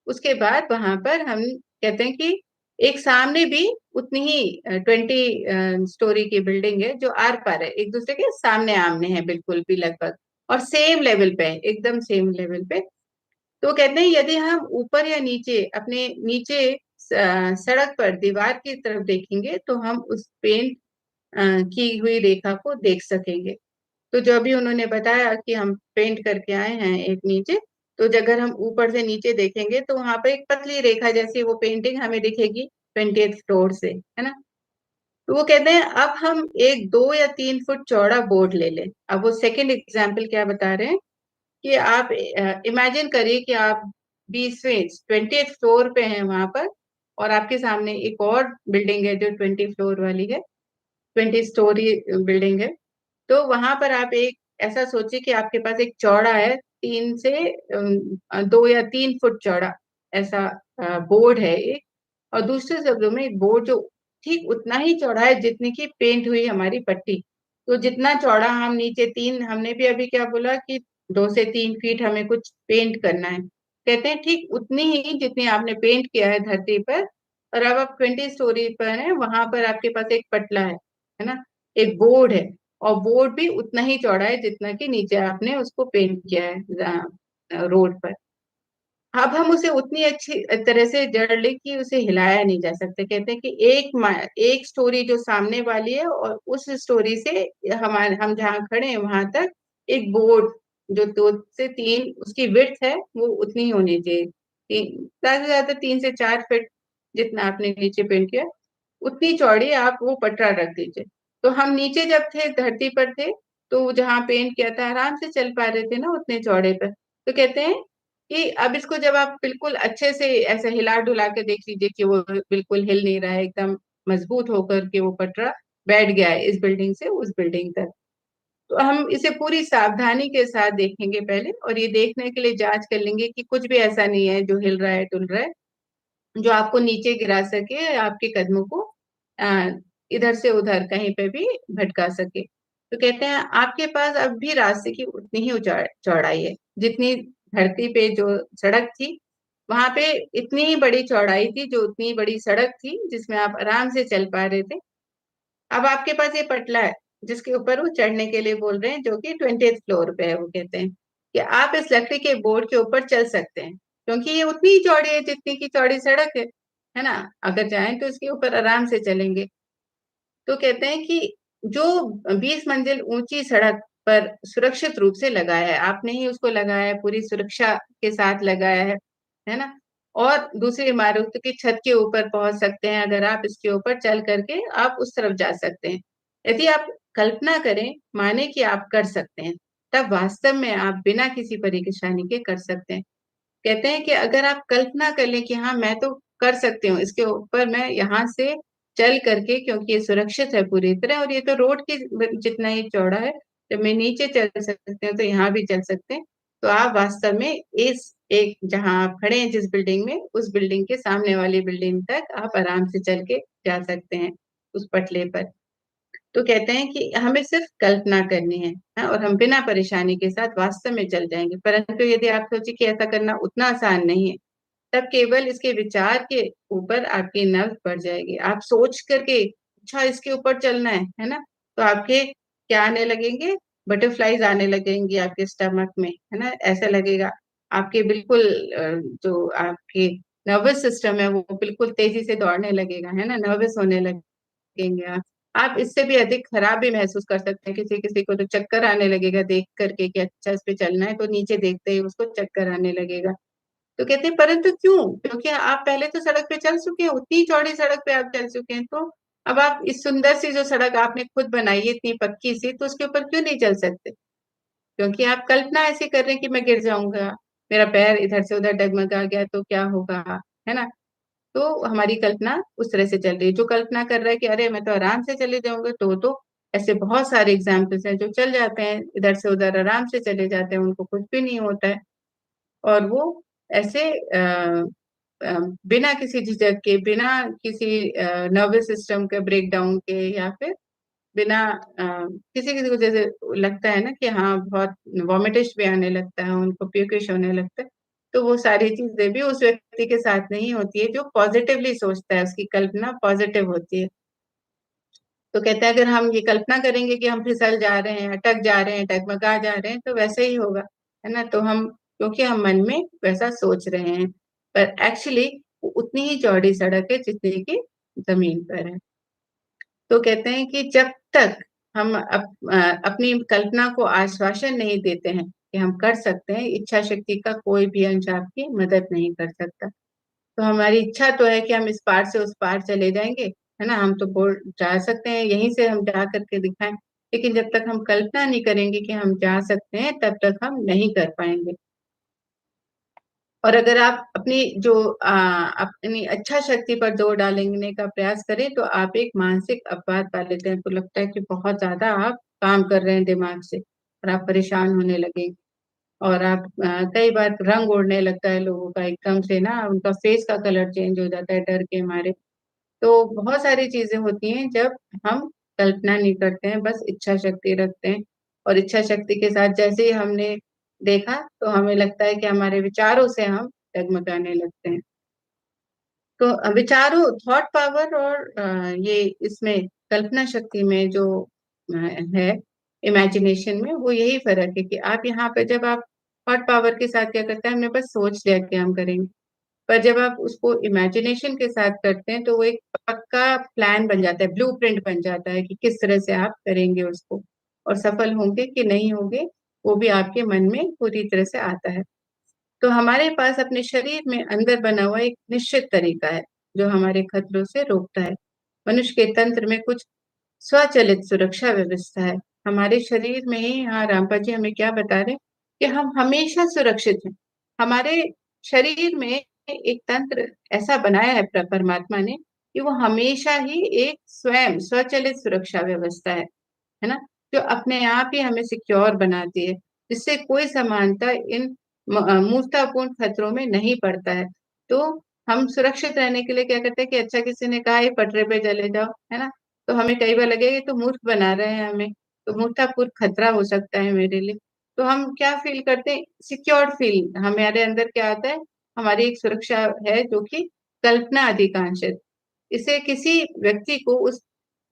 उसके बाद वहां पर हम कहते हैं कि एक सामने भी उतनी ही 20 स्टोरी की बिल्डिंग है जो आर पार है, एक दूसरे के सामने आमने हैं बिल्कुल भी लगभग, और सेम लेवल पे है, एकदम सेम लेवल पे। तो कहते हैं यदि हम ऊपर या नीचे, अपने नीचे सड़क पर दीवार की तरफ देखेंगे तो हम उस पेंट की हुई रेखा को देख सकेंगे। तो जो अभी उन्होंने बताया कि हम पेंट करके आए हैं एक नीचे, तो अगर हम ऊपर से नीचे देखेंगे तो वहां पर एक पतली रेखा जैसी वो पेंटिंग हमें दिखेगी 20th फ्लोर से, है ना। तो वो कहते हैं अब हम एक 2 या 3 फुट चौड़ा बोर्ड ले लें। अब वो सेकंड एग्जाम्पल क्या बता रहे हैं कि आप इमेजिन करिए कि आप 20वें 20th फ्लोर पे हैं वहां पर, और आपके सामने एक और बिल्डिंग है जो 20 फ्लोर वाली है, 20 स्टोरी बिल्डिंग है। तो वहां पर आप एक ऐसा सोचिए कि आपके पास एक चौड़ा है, 2 या 3 फुट चौड़ा ऐसा बोर्ड है एक। और दूसरे शब्दों में एक बोर्ड जो ठीक उतना ही चौड़ा है जितनी की पेंट हुई हमारी पट्टी। तो जितना चौड़ा हम नीचे तीन, हमने भी अभी क्या बोला कि 2 से 3 फीट हमें कुछ पेंट करना है, कहते हैं ठीक उतनी ही जितनी आपने पेंट किया है धरती पर। और अब आप 20 स्टोरी पर हैं, वहां पर आपके पास एक पटला है ना, एक बोर्ड है। और बोर्ड भी उतना ही चौड़ा है जितना कि नीचे आपने उसको पेंट किया है रोड पर। अब हम उसे उतनी अच्छी तरह से जड़ ले कि उसे हिलाया नहीं जा सकता। कहते हैं कि एक स्टोरी जो सामने वाली है और उस स्टोरी से हमारे, हम जहाँ खड़े हैं वहां तक एक बोर्ड जो 2 से 3 उसकी विड्थ है वो उतनी ही होनी चाहिए, ज्यादा से ज्यादा 3 से 4 फीट जितना आपने नीचे पेंट किया उतनी चौड़ी आप वो पटरा रख दीजिए। तो हम नीचे जब थे धरती पर थे, तो जहाँ पेंट किया था आराम से चल पा रहे थे ना उतने चौड़े पर। तो कहते हैं कि अब इसको जब आप बिल्कुल अच्छे से ऐसे हिला डुला के देख लीजिए कि वो बिल्कुल हिल नहीं रहा है, एकदम मजबूत होकर के वो पटरा बैठ गया है इस बिल्डिंग से उस बिल्डिंग तक। तो हम इसे पूरी सावधानी के साथ देखेंगे पहले, और ये देखने के लिए जांच कर लेंगे कि कुछ भी ऐसा नहीं है जो हिल रहा है डुल रहा है, जो आपको नीचे गिरा सके, आपके कदमों को अ, इधर से उधर कहीं पे भी भटका सके। तो कहते हैं आपके पास अब भी रास्ते की उतनी ही चौड़ाई है जितनी धरती पे जो सड़क थी वहां पे इतनी ही बड़ी चौड़ाई थी, जो उतनी बड़ी सड़क थी जिसमें आप आराम से चल पा रहे थे। अब आपके पास ये पटला है जिसके ऊपर वो चढ़ने के लिए बोल रहे हैं, जो कि 20th फ्लोर पे है। वो कहते हैं कि आप इस लकड़ी के बोर्ड के ऊपर चल सकते हैं, क्योंकि ये उतनी ही चौड़ी है जितनी की चौड़ी सड़क है ना। अगर चाहें तो इसके ऊपर आराम से चलेंगे। तो कहते हैं कि जो 20 मंजिल ऊंची सड़क पर सुरक्षित रूप से लगाया है, आपने ही उसको लगाया है, पूरी सुरक्षा के साथ लगाया है ना। और दूसरी इमारत की छत के ऊपर पहुंच सकते हैं अगर आप इसके ऊपर चल करके आप उस तरफ जा सकते हैं। यदि आप कल्पना करें, माने कि आप कर सकते हैं, तब वास्तव में आप बिना किसी परेशानी के कर सकते हैं। कहते हैं कि अगर आप कल्पना कर लें कि हाँ मैं तो कर सकती हूँ इसके ऊपर, मैं यहाँ से चल करके, क्योंकि ये सुरक्षित है पूरी तरह और ये तो रोड के जितना ही चौड़ा है, जब मैं नीचे चल सकते हैं तो यहाँ भी चल सकते हैं। तो आप वास्तव में इस एक जहाँ आप खड़े हैं जिस बिल्डिंग में, उस बिल्डिंग के सामने वाली बिल्डिंग तक आप आराम से चल के जा सकते हैं उस पटले पर। तो कहते हैं कि हमें सिर्फ कल्पना करनी है, हाँ, और हम बिना परेशानी के साथ वास्तव में चल जाएंगे। परंतु यदि आप सोचे कि ऐसा करना उतना आसान नहीं है, तब केवल इसके विचार के ऊपर आपकी नब्ज बढ़ जाएगी। आप सोच करके अच्छा इसके ऊपर चलना है ना, तो आपके क्या आने लगेंगे, बटरफ्लाईज आने लगेंगी आपके स्टमक में, है ना, ऐसा लगेगा। आपके बिल्कुल जो आपके नर्वस सिस्टम है वो बिल्कुल तेजी से दौड़ने लगेगा, है ना, नर्वस होने लगेंगे आप इससे भी अधिक खराब भी महसूस कर सकते हैं। किसी किसी को तो चक्कर आने लगेगा देख करके कि अच्छा इस पे चलना है, तो नीचे देखते ही उसको चक्कर आने लगेगा। तो कहते हैं परंतु क्यों? क्योंकि आप पहले तो सड़क पे चल चुके हैं, उतनी चौड़ी सड़क पे आप चल चुके हैं, तो अब आप इस सुंदर सी जो सड़क आपने खुद बनाई है इतनी पक्की सी, तो उसके ऊपर क्यों नहीं चल सकते? क्योंकि आप कल्पना ऐसी कर रहे हैं कि मैं गिर जाऊंगा, मेरा पैर इधर से उधर डगमगा गया तो क्या होगा, है ना। तो हमारी कल्पना उस तरह से चल रही है। जो कल्पना कर रहा है कि अरे मैं तो आराम से चले जाऊंगा, तो ऐसे बहुत सारे एग्जाम्पल्स हैं जो चल जाते हैं इधर से उधर, आराम से चले जाते हैं, उनको कुछ भी नहीं होता है। और वो ऐसे बिना किसी झिझक के, बिना किसी नर्वस सिस्टम के ब्रेकडाउन के, या फिर बिना किसी किसी को जैसे लगता है ना कि हाँ बहुत वॉमिटिश भी आने लगता है, उनको प्यूकिश होने लगता है, तो वो सारी चीजें भी उस व्यक्ति के साथ नहीं होती है जो पॉजिटिवली सोचता है, उसकी कल्पना पॉजिटिव होती है। तो कहते हैं अगर हम ये कल्पना करेंगे कि हम फिसल जा रहे हैं, अटक जा रहे हैं, डगमगा जा रहे हैं, तो वैसे ही होगा, है ना। तो हम, क्योंकि हम मन में वैसा सोच रहे हैं, पर एक्चुअली उतनी ही चौड़ी सड़क है जितनी की जमीन पर है। तो कहते हैं कि जब तक हम अपनी कल्पना को आश्वासन नहीं देते हैं कि हम कर सकते हैं, इच्छा शक्ति का कोई भी अंश आपकी मदद नहीं कर सकता। तो हमारी इच्छा तो है कि हम इस पार से उस पार चले जाएंगे, है ना, हम तो बोल जा सकते हैं, यहीं से हम जा करके दिखाएं। लेकिन जब तक हम कल्पना नहीं करेंगे कि हम जा सकते हैं, तब तक हम नहीं कर पाएंगे। और अगर आप अपनी जो अपनी अच्छा शक्ति पर जोर डालने का प्रयास करें, तो आप एक मानसिक अपवाद पा लेते हैं। तो लगता है कि बहुत ज्यादा आप काम कर रहे हैं दिमाग से, और आप परेशान होने लगे। और आप कई बार रंग उड़ने लगता है लोगों का, एकदम से ना उनका फेस का कलर चेंज हो जाता है डर के मारे। तो बहुत सारी चीजें होती हैं जब हम कल्पना नहीं करते हैं, बस इच्छा शक्ति रखते हैं। और इच्छा शक्ति के साथ जैसे ही हमने देखा, तो हमें लगता है कि हमारे विचारों से हम डगमगाने लगते हैं। तो विचारों, थॉट पावर और ये इसमें कल्पना शक्ति में जो है, इमेजिनेशन में, वो यही फर्क है कि आप यहाँ पे जब आप थॉट पावर के साथ क्या करते हैं, हमने बस सोच लिया कि हम करेंगे। पर जब आप उसको इमेजिनेशन के साथ करते हैं, तो वो एक पक्का प्लान बन जाता है, ब्लूप्रिंट बन जाता है कि किस तरह से आप करेंगे उसको, और सफल होंगे कि नहीं होंगे, वो भी आपके मन में पूरी तरह से आता है। तो हमारे पास अपने शरीर में अंदर बना हुआ एक निश्चित तरीका है जो हमारे खतरों से रोकता है। मनुष्य के तंत्र में कुछ स्वचालित सुरक्षा व्यवस्था है हमारे शरीर में ही। हाँ, रामपा जी हमें क्या बता रहे हैं कि हम हमेशा सुरक्षित हैं। हमारे शरीर में एक तंत्र ऐसा बनाया है परमात्मा ने कि वो हमेशा ही एक स्वयं स्वचालित सुरक्षा व्यवस्था है ना, जो अपने आप ही हमें सिक्योर बनाती है, जिससे कोई समानता इन मूर्तापूर्ण खतरों में नहीं पड़ता है। तो हम सुरक्षित रहने के लिए क्या करते हैं कि अच्छा किसी ने कहा ये पटरे पे चले जाओ, है ना, तो हमें कई बार लगेगा ये तो मूर्ख बना रहे हैं हमें, तो मूर्तापूर्ण खतरा हो सकता है मेरे लिए। तो हम क्या फील करते हैं, सिक्योर फील हमारे अंदर क्या आता है, हमारी एक सुरक्षा है जो कि कल्पना अधिकांश है। इसे किसी व्यक्ति को उस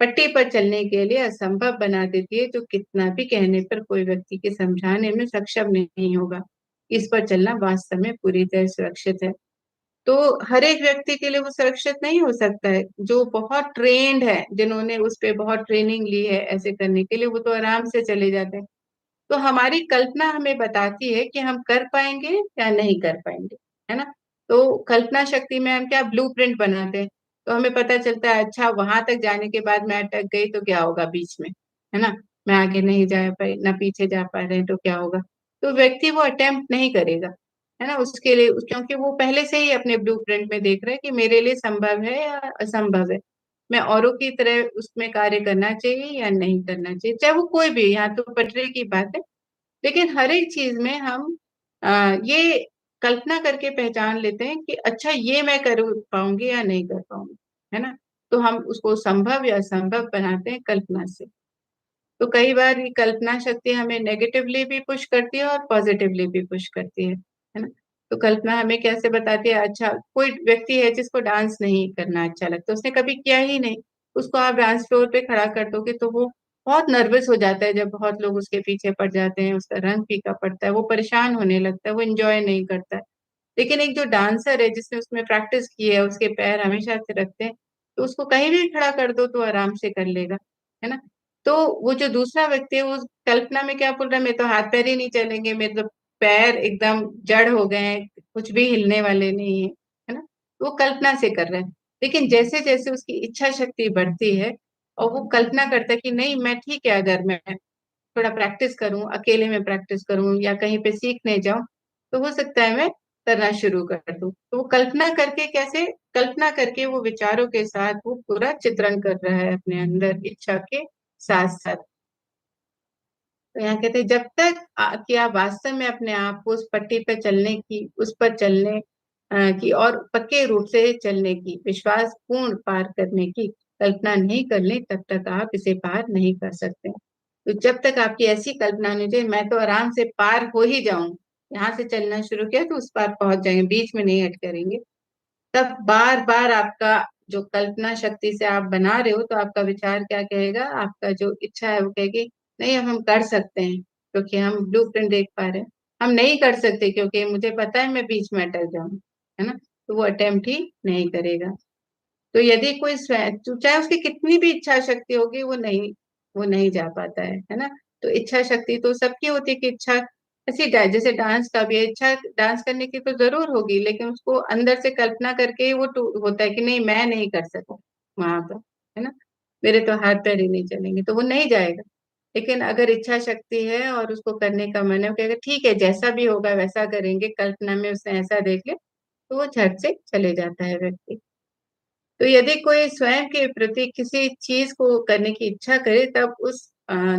पट्टी पर चलने के लिए असंभव बना देती है, जो कितना भी कहने पर कोई व्यक्ति के समझाने में सक्षम नहीं होगा। इस पर चलना वास्तव में पूरी तरह सुरक्षित है। तो हर एक व्यक्ति के लिए वो सुरक्षित नहीं हो सकता है। जो बहुत ट्रेंड है, जिन्होंने उस पे बहुत ट्रेनिंग ली है ऐसे करने के लिए, वो तो आराम से चले जाते हैं। तो हमारी कल्पना हमें बताती है कि हम कर पाएंगे या नहीं कर पाएंगे, है ना। तो कल्पना शक्ति में हम क्या ब्लूप्रिंट बनाते हैं। तो हमें पता चलता है अच्छा वहां तक जाने के बाद मैं अटक गई तो क्या होगा बीच में, है ना, मैं आगे नहीं जा पाई ना पीछे जा पा रहे तो क्या होगा। तो व्यक्ति वो अटेम्प्ट नहीं करेगा, है ना, उसके लिए, क्योंकि वो पहले से ही अपने ब्लूप्रिंट में देख रहे हैं कि मेरे लिए संभव है या असंभव है, मैं औरों की तरह उसमें कार्य करना चाहिए या नहीं करना चाहिए, चाहे वो कोई भी, यहाँ तो पटरी की बात है। लेकिन हर एक चीज में हम ये कल्पना करके पहचान लेते हैं कि अच्छा ये मैं कर पाऊंगी या नहीं कर पाऊंगी, है ना। तो हम उसको संभव या असंभव बनाते हैं कल्पना से। तो कई बार ये कल्पना शक्ति हमें नेगेटिवली भी पुश करती है और पॉजिटिवली भी पुश करती है ना। तो कल्पना हमें कैसे बताती है, अच्छा कोई व्यक्ति है जिसको डांस नहीं करना अच्छा लगता, उसने कभी किया ही नहीं, उसको आप डांस फ्लोर पे खड़ा कर दोगे तो वो बहुत नर्वस हो जाता है, जब बहुत लोग उसके पीछे पड़ जाते हैं, उसका रंग फीका पड़ता है, वो परेशान होने लगता है, वो एंजॉय नहीं करता है। लेकिन एक जो डांसर है जिसने उसमें प्रैक्टिस की है, उसके पैर हमेशा से रखते हैं, तो उसको कहीं भी खड़ा कर दो तो आराम से कर लेगा, है ना। तो वो जो दूसरा व्यक्ति है वो कल्पना में क्या बोल रहा है, मेरे तो हाथ पैर ही नहीं चलेंगे, मेरे तो पैर एकदम जड़ हो गए हैं, कुछ भी हिलने वाले नहीं है ना। वो कल्पना से कर रहा है। लेकिन जैसे जैसे उसकी इच्छा शक्ति बढ़ती है और वो कल्पना करता है कि नहीं मैं ठीक है, अगर मैं थोड़ा प्रैक्टिस करूं, अकेले में प्रैक्टिस करूं या कहीं पे सीखने जाऊं, तो हो सकता है मैं करना शुरू कर दूं। तो वो कल्पना करके, कैसे कल्पना करके वो विचारों के साथ वो पूरा चित्रण कर रहा है अपने अंदर इच्छा के साथ साथ। तो यहाँ कहते हैं जब तक कि आप वास्तव में अपने आप को उस पट्टी पे चलने की, उस पर चलने की और पक्के रूप से चलने की, विश्वास पूर्ण पार करने की कल्पना नहीं कर ले, तब तक आप इसे पार नहीं कर सकते। तो जब तक आपकी ऐसी कल्पना नहीं चाहिए मैं तो आराम से पार हो ही जाऊं, यहाँ से चलना शुरू किया तो उस पार पहुंच जाएंगे, बीच में नहीं अटकेंगे, तब बार बार आपका जो कल्पना शक्ति से आप बना रहे हो, तो आपका विचार क्या कहेगा, आपका जो इच्छा है वो कहेगी नहीं अब हम कर सकते हैं, क्योंकि हम ब्लूप्रिंट देख पा रहे हैं। हम नहीं कर सकते क्योंकि मुझे पता है मैं बीच में अटक जाऊं, है ना। तो वो अटेम्प्ट ही नहीं करेगा। तो यदि कोई स्वयं, तो चाहे उसकी कितनी भी इच्छा शक्ति होगी, वो नहीं जा पाता है ना। तो इच्छा शक्ति तो सबकी होती है कि इच्छा, ऐसी जैसे डांस का भी है, इच्छा डांस करने की तो जरूर होगी, लेकिन उसको अंदर से कल्पना करके ही वो होता है कि नहीं मैं नहीं कर सकता वहां पर, है ना, मेरे तो हाथ पैर ही नहीं चलेंगे, तो वो नहीं जाएगा। लेकिन अगर इच्छा शक्ति है और उसको करने का मन है, वो कहेगा ठीक है जैसा भी होगा वैसा करेंगे, कल्पना में उसने ऐसा देख लिया, तो वो झट से चले जाता है व्यक्ति। तो यदि कोई स्वयं के प्रति किसी चीज को करने की इच्छा करे, तब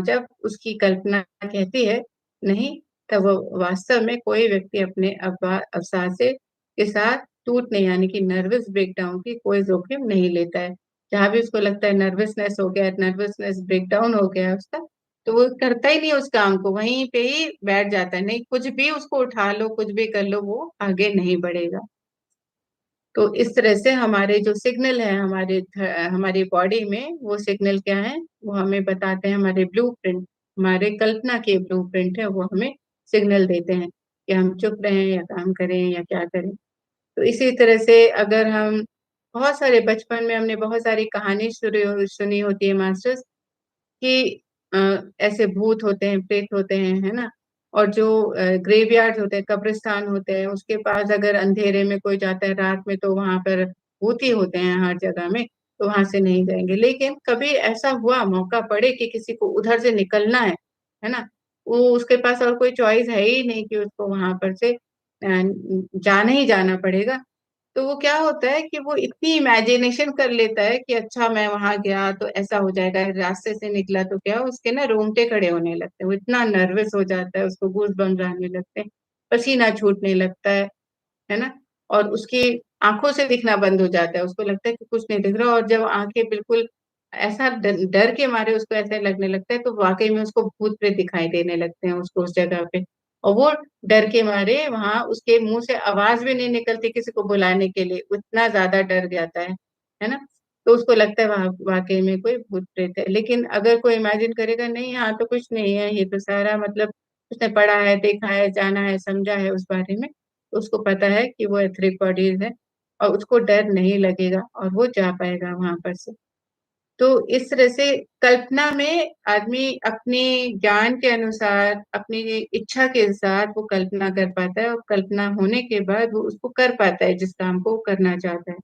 जब उसकी कल्पना कहती है नहीं, तब वो वास्तव में कोई व्यक्ति अपने अवसाद से के साथ टूटने यानी कि नर्वस ब्रेकडाउन की कोई जोखिम नहीं लेता है। जहां भी उसको लगता है नर्वसनेस हो गया, नर्वसनेस ब्रेकडाउन हो गया उसका, तो वो करता ही नहीं उस काम को, वहीं पे ही बैठ जाता है, नहीं कुछ भी उसको उठा लो, कुछ भी कर लो, वो आगे नहीं बढ़ेगा। तो इस तरह से हमारे जो सिग्नल है हमारी बॉडी में, वो सिग्नल क्या है, वो हमें बताते हैं, हमारे ब्लूप्रिंट, हमारे कल्पना के ब्लूप्रिंट है, वो हमें सिग्नल देते हैं कि हम चुप रहें या काम करें या क्या करें। तो इसी तरह से अगर हम बहुत सारे बचपन में हमने बहुत सारी कहानी सुनी होती है मास्टर्स कि अ, ऐसे भूत होते हैं, प्रेत होते हैं, है ना। और जो ग्रेवयार्ड होते हैं, कब्रिस्तान होते हैं, उसके पास अगर अंधेरे में कोई जाता है रात में, तो वहां पर भूत ही होते हैं हर जगह में, तो वहां से नहीं जाएंगे। लेकिन कभी ऐसा हुआ, मौका पड़े कि किसी को उधर से निकलना है ना, वो उसके पास और कोई चॉइस है ही नहीं कि उसको वहां पर से जाना ही जाना पड़ेगा, तो वो क्या होता है कि वो इतनी इमेजिनेशन कर लेता है कि अच्छा मैं वहां गया तो ऐसा हो जाएगा, रास्ते से निकला तो क्या, उसके ना रोंगटे खड़े होने लगते हैं, वो इतना नर्वस हो जाता है, उसको गूज बम्स आने लगते हैं, पसीना छूटने लगता है ना। और उसकी आंखों से दिखना बंद हो जाता है, उसको लगता है कि कुछ नहीं दिख रहा, और जब आंखें बिल्कुल ऐसा डर के मारे उसको ऐसे लगने लगता है, तो वाकई में उसको भूत प्रेत दिखाई देने लगते हैं उसको उस जगह पे। और वो डर के मारे वहां उसके मुंह से आवाज भी नहीं निकलती किसी को बुलाने के लिए, उतना ज्यादा डर जाता है ना। तो उसको लगता है वहां वाकई में कोई भूत प्रेत है। लेकिन अगर कोई इमेजिन करेगा नहीं यहाँ तो कुछ नहीं है, ये तो सारा मतलब उसने पढ़ा है, देखा है, जाना है, समझा है उस बारे में, तो उसको पता है कि वो एथरिक बॉडीज है, और उसको डर नहीं लगेगा और वो जा पाएगा वहां पर से। तो इस तरह से कल्पना में आदमी अपने ज्ञान के अनुसार, अपनी इच्छा के साथ वो कल्पना कर पाता है, और कल्पना होने के बाद वो उसको कर पाता है जिस काम को वो करना चाहता है।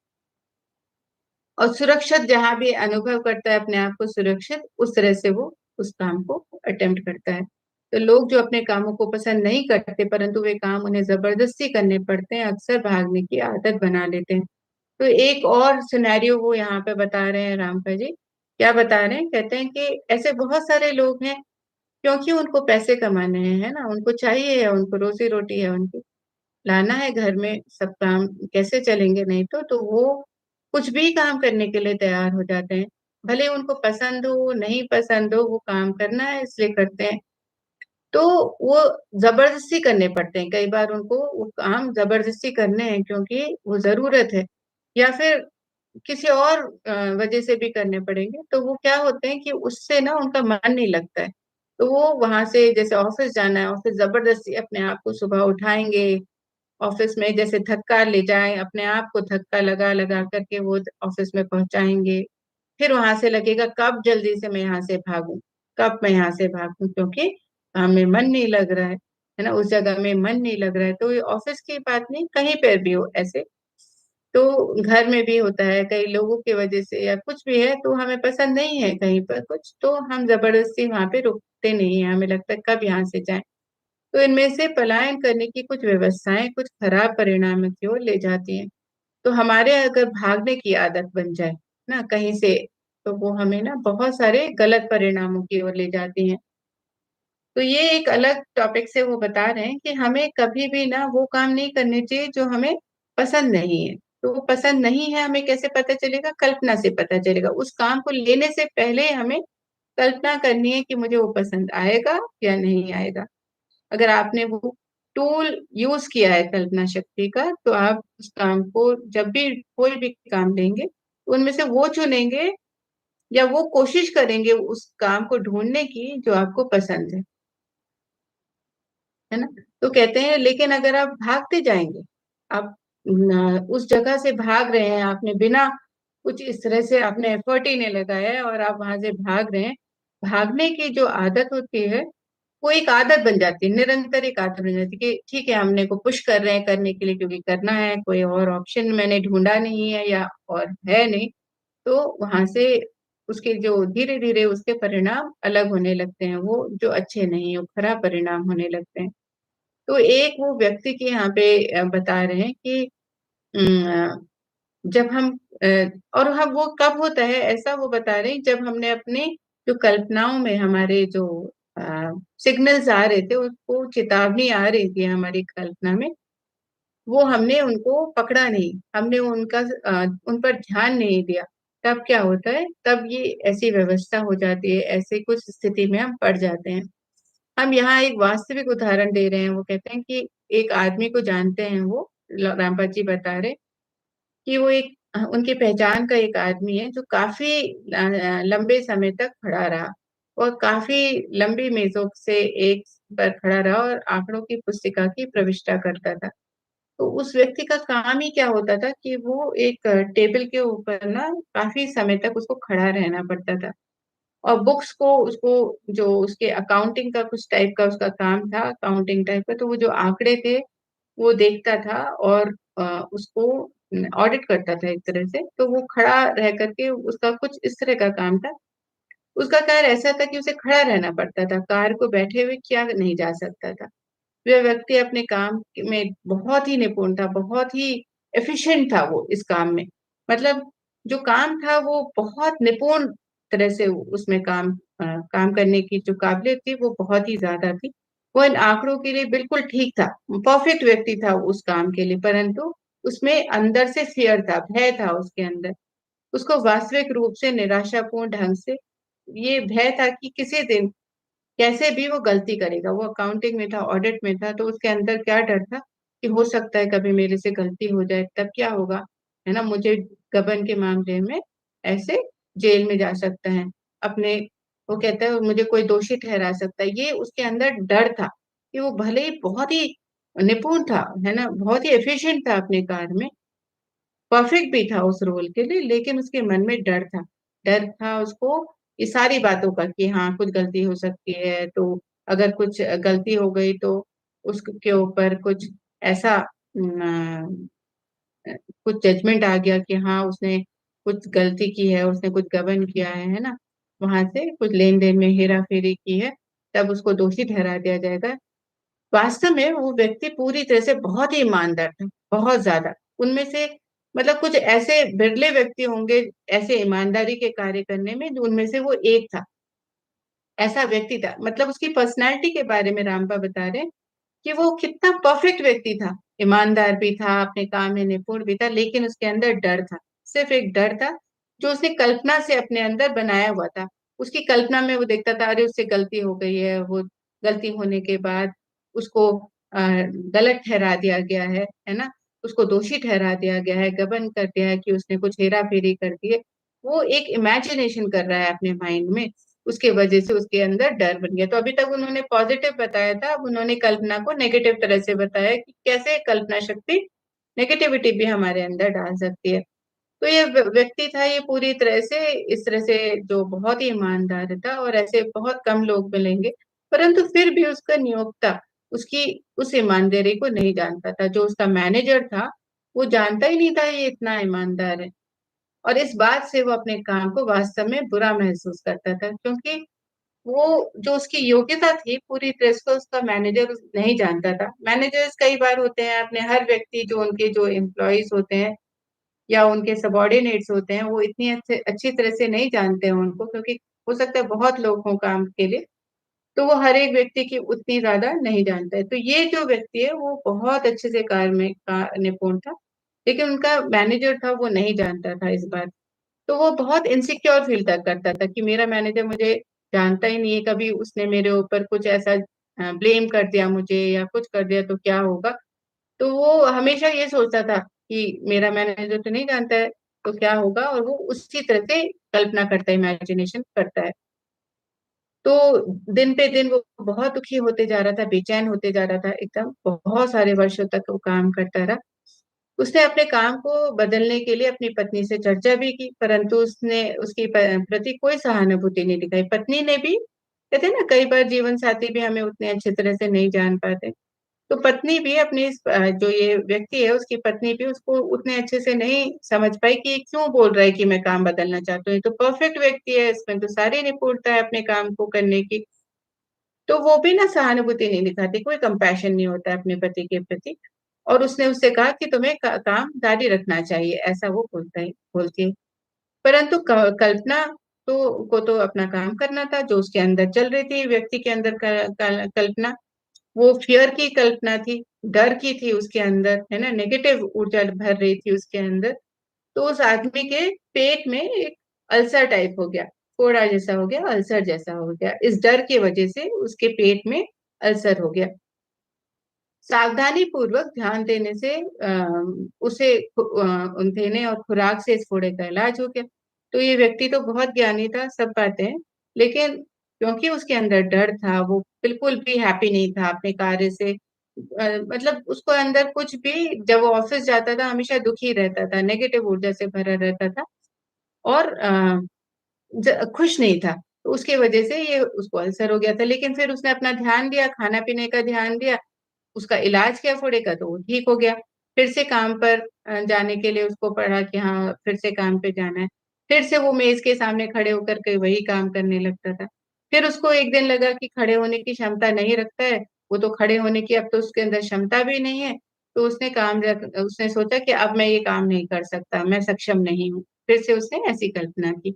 और सुरक्षित जहां भी अनुभव करता है अपने आप को सुरक्षित, उस तरह से वो उस काम को अटेम्प्ट करता है। तो लोग जो अपने कामों को पसंद नहीं करते, परंतु वे काम उन्हें जबरदस्ती करने पड़ते हैं, अक्सर भागने की आदत बना लेते हैं। तो एक और सिनेरियो वो यहाँ पे बता रहे हैं रामपा जी, क्या बता रहे हैं, कहते हैं कि ऐसे बहुत सारे लोग हैं, क्योंकि उनको पैसे कमाने हैं, है ना, उनको चाहिए है, उनको रोजी रोटी है, उनको लाना है घर में, सब काम कैसे चलेंगे नहीं तो वो कुछ भी काम करने के लिए तैयार हो जाते हैं। भले उनको पसंद हो नहीं पसंद हो, वो काम करना है इसलिए करते हैं। तो वो जबरदस्ती करने पड़ते हैं, कई बार उनको वो काम जबरदस्ती करने हैं क्योंकि वो जरूरत है, या फिर किसी और वजह से भी करने पड़ेंगे। तो वो क्या होते हैं कि उससे ना उनका मन नहीं लगता है। तो वो वहां से जैसे ऑफिस जाना है, ऑफिस जबरदस्ती अपने आप को सुबह उठाएंगे, ऑफिस में जैसे धक्का ले जाए, अपने आप को धक्का लगा लगा करके वो ऑफिस में पहुंचाएंगे। फिर वहां से लगेगा कब जल्दी से मैं यहाँ से भागूं, कब मैं यहाँ से भागूं, क्योंकि काम में मन नहीं लग रहा है ना, उस जगह में मन नहीं लग रहा है। तो ये ऑफिस की बात नहीं, कहीं पर भी हो ऐसे। तो घर में भी होता है, कई लोगों की वजह से या कुछ भी है, तो हमें पसंद नहीं है कहीं पर कुछ, तो हम जबरदस्ती वहां पे रुकते नहीं है, हमें लगता है कब यहाँ से जाएं। तो इनमें से पलायन करने की कुछ व्यवस्थाएं कुछ खराब परिणामों की ओर ले जाती हैं। तो हमारे अगर भागने की आदत बन जाए ना कहीं से, तो वो हमें ना बहुत सारे गलत परिणामों की ओर ले जाती हैं। तो ये एक अलग टॉपिक से वो बता रहे हैं कि हमें कभी भी ना वो काम नहीं करने चाहिए जो हमें पसंद नहीं है। तो वो पसंद नहीं है हमें कैसे पता चलेगा? कल्पना से पता चलेगा। उस काम को लेने से पहले हमें कल्पना करनी है कि मुझे वो पसंद आएगा या नहीं आएगा। अगर आपने वो टूल यूज किया है कल्पना शक्ति का, तो आप उस काम को जब भी कोई भी काम लेंगे, तो उनमें से वो चुनेंगे या वो कोशिश करेंगे उस काम को ढूंढने की जो आपको पसंद है ना। तो कहते हैं लेकिन अगर आप भागते जाएंगे, आप उस जगह से भाग रहे हैं, आपने बिना कुछ इस तरह से आपने एफर्ट ही नहीं लगाया है और आप वहां से भाग रहे हैं, भागने की जो आदत होती है वो एक आदत बन जाती है, निरंतर एक आदत बन जाती है कि ठीक है हमने को पुश कर रहे हैं करने के लिए क्योंकि करना है, कोई और ऑप्शन मैंने ढूंढा नहीं है या और है नहीं। तो वहां से उसके जो धीरे धीरे उसके परिणाम अलग होने लगते हैं, वो जो अच्छे नहीं है, वो खराब परिणाम होने लगते हैं। तो एक वो व्यक्ति के यहाँ पे बता रहे हैं कि जब हम अ, और हम वो कब होता है ऐसा, वो बता रहे हैं जब हमने अपने जो कल्पनाओं में हमारे जो सिग्नल्स आ रहे थे, उसको चेतावनी आ रही थी हमारी कल्पना में, वो हमने उनको पकड़ा नहीं, हमने उनका उन पर ध्यान नहीं दिया। तब क्या होता है, तब ये ऐसी व्यवस्था हो जाती है, ऐसे कुछ स्थिति में हम पड़ जाते हैं। हम यहाँ एक वास्तविक उदाहरण दे रहे हैं। वो कहते हैं कि एक आदमी को जानते हैं वो, रामपाल जी बता रहे कि वो एक उनकी पहचान का एक आदमी है जो काफी लंबे समय तक खड़ा रहा और काफी लंबी मेजों से एक पर खड़ा रहा और आंकड़ों की पुस्तिका की प्रविष्टा करता था। तो उस व्यक्ति का काम ही क्या होता था कि वो एक टेबल के ऊपर ना काफी समय तक उसको खड़ा रहना पड़ता था, और बुक्स को उसको जो उसके अकाउंटिंग का कुछ टाइप का उसका काम था, अकाउंटिंग टाइप का, तो वो जो आंकड़े थे वो देखता था और उसको ऑडिट करता था एक तरह से। तो वो खड़ा रह करके उसका कुछ इस तरह का काम था। उसका कार्य ऐसा था कि उसे खड़ा रहना पड़ता था, कार को बैठे हुए किया नहीं जा सकता था। वह व्यक्ति अपने काम में बहुत ही निपुण था, बहुत ही एफिशिएंट था वो इस काम में। मतलब जो काम था वो बहुत निपुण तरह से उसमें काम करने की जो काबिलियत थी वो बहुत ही ज्यादा थी। वो इन आंकड़ों के लिए बिल्कुल ठीक था, परफेक्ट व्यक्ति था उस काम के लिए, परंतु उसमें अंदर से फियर था, भय था उसके अंदर। उसको वास्तविक रूप से निराशापूर्ण ढंग से ये भय था कि किसी दिन कैसे भी वो गलती करेगा। वो अकाउंटिंग में था, ऑडिट में था, तो उसके अंदर क्या डर था कि हो सकता है कभी मेरे से गलती हो जाए, तब क्या होगा, है ना, मुझे गबन के मामले में ऐसे जेल में जा सकता है अपने, वो कहता है मुझे कोई दोषी ठहरा सकता है। ये उसके अंदर डर था कि वो भले ही बहुत ही निपुण था, है ना, बहुत ही एफिशिएंट था अपने कार्य में, परफेक्ट भी था उस रोल के लिए, लेकिन उसके मन में डर था। डर था उसको ये सारी बातों का कि हाँ कुछ गलती हो सकती है, तो अगर कुछ गलती हो गई तो उसके ऊपर कुछ ऐसा कुछ जजमेंट आ गया कि हाँ उसने कुछ गलती की है, उसने कुछ गबन किया है ना, वहां से कुछ लेन देन में हेरा फेरी की है, तब उसको दोषी ठहरा दिया जाएगा। वास्तव में वो व्यक्ति पूरी तरह से बहुत ही ईमानदार था, बहुत ज्यादा। उनमें से मतलब कुछ ऐसे बिरले व्यक्ति होंगे ऐसे ईमानदारी के कार्य करने में, जो उनमें से वो एक था, ऐसा व्यक्ति था। मतलब उसकी पर्सनैलिटी के बारे में रामबा बता रहे हैं कि वो कितना परफेक्ट व्यक्ति था, ईमानदार भी था, अपने काम में निपुण भी था, लेकिन उसके अंदर डर था, सिर्फ एक डर था जो उसने कल्पना से अपने अंदर बनाया हुआ था। उसकी कल्पना में वो देखता था, अरे उससे गलती हो गई है, वो गलती होने के बाद उसको गलत ठहरा दिया गया है ना, उसको दोषी ठहरा दिया गया है, गबन कर दिया है कि उसने कुछ हेरा फेरी कर दी है। वो एक इमेजिनेशन कर रहा है अपने माइंड में, उसके वजह से उसके अंदर डर बन गया। तो अभी तक उन्होंने पॉजिटिव बताया था, अब उन्होंने कल्पना को नेगेटिव तरह से बताया कि कैसे कल्पना शक्ति नेगेटिविटी भी हमारे अंदर डाल सकती है। तो ये व्यक्ति था, ये पूरी तरह से इस तरह से जो बहुत ही ईमानदार था, और ऐसे बहुत कम लोग मिलेंगे, परंतु फिर भी उसका नियोक्ता उसकी उस ईमानदारी को नहीं जानता था। जो उसका मैनेजर था वो जानता ही नहीं था ये इतना ईमानदार है, और इस बात से वो अपने काम को वास्तव में बुरा महसूस करता था, क्योंकि वो जो उसकी योग्यता थी पूरी तरह से उसका मैनेजर नहीं जानता था। मैनेजर्स कई बार होते हैं अपने हर व्यक्ति, जो उनके जो एम्प्लॉयज होते हैं या उनके सबॉर्डिनेट्स होते हैं, वो इतनी अच्छी तरह से नहीं जानते हैं उनको, क्योंकि हो सकता है बहुत लोग हों काम के लिए, तो वो हर एक व्यक्ति की उतनी ज्यादा नहीं जानता है। तो ये जो व्यक्ति है वो बहुत अच्छे से कार्य में का निपुण था, लेकिन उनका मैनेजर था वो नहीं जानता था इस बात। तो वो बहुत इनसिक्योर फील करता था कि मेरा मैनेजर मुझे जानता ही नहीं है, कभी उसने मेरे ऊपर कुछ ऐसा ब्लेम कर दिया मुझे या कुछ कर दिया तो क्या होगा। तो वो हमेशा ये सोचता था कि मेरा मैनेजर तो नहीं जानता है तो क्या होगा, और वो उसी तरह से कल्पना करता है, इमेजिनेशन करता है। तो दिन पे दिन वो बहुत दुखी होते जा रहा था, बेचैन होते जा रहा था एकदम। बहुत सारे वर्षों तक वो काम करता रहा। उसने अपने काम को बदलने के लिए अपनी पत्नी से चर्चा भी की, परंतु उसने उसकी प्रति कोई सहानुभूति नहीं दिखाई। पत्नी ने भी, कहते हैं ना कई बार जीवन साथी भी हमें उतने अच्छे तरह से नहीं जान पाते, तो पत्नी भी अपनी जो ये व्यक्ति है उसकी पत्नी भी उसको उतने अच्छे से नहीं समझ पाई कि ये क्यों बोल रहा है कि मैं काम बदलना चाहता हूँ, ये तो परफेक्ट व्यक्ति है, इसमें तो सारी निपुणता है अपने काम को करने की। तो वो भी ना सहानुभूति नहीं दिखाती, कोई कंपैशन नहीं होता है अपने पति के प्रति। और उसने उससे कहा कि तुम्हें काम जारी रखना चाहिए, ऐसा वो बोलती है। परंतु कल्पना को तो अपना काम करना था, जो उसके अंदर चल रही थी व्यक्ति के अंदर कल्पना, वो फियर की कल्पना थी, डर की थी उसके अंदर, है ना, नेगेटिव ऊर्जा भर रही थी उसके अंदर। तो उस आदमी के पेट में एक अल्सर टाइप हो गया, फोड़ा जैसा हो गया, अल्सर जैसा हो गया, इस डर की वजह से उसके पेट में अल्सर हो गया। सावधानी पूर्वक ध्यान देने से उसे देने और खुराक से इस फोड़े का इलाज हो गया। तो ये व्यक्ति तो बहुत ज्ञानी था, सब बातें हैं, लेकिन क्योंकि उसके अंदर डर था, वो बिल्कुल भी हैप्पी नहीं था अपने कार्य से। मतलब उसको अंदर कुछ भी, जब वो ऑफिस जाता था हमेशा दुखी रहता था, नेगेटिव ऊर्जा से भरा रहता था, और खुश नहीं था। तो उसकी वजह से ये उसको अल्सर हो गया था। लेकिन फिर उसने अपना ध्यान दिया, खाना पीने का ध्यान दिया, उसका इलाज किया फोड़े का, तो वो ठीक हो गया। फिर से काम पर जाने के लिए उसको पड़ा कि हाँ फिर से काम पे जाना है। फिर से वो मेज के सामने खड़े होकर के वही काम करने लगता था। फिर उसको एक दिन लगा कि खड़े होने की क्षमता नहीं रखता है, वो तो खड़े होने की अब तो उसके अंदर क्षमता भी नहीं है। तो उसने सोचा कि अब मैं ये काम नहीं कर सकता, मैं सक्षम नहीं हूँ। फिर से उसने ऐसी कल्पना की।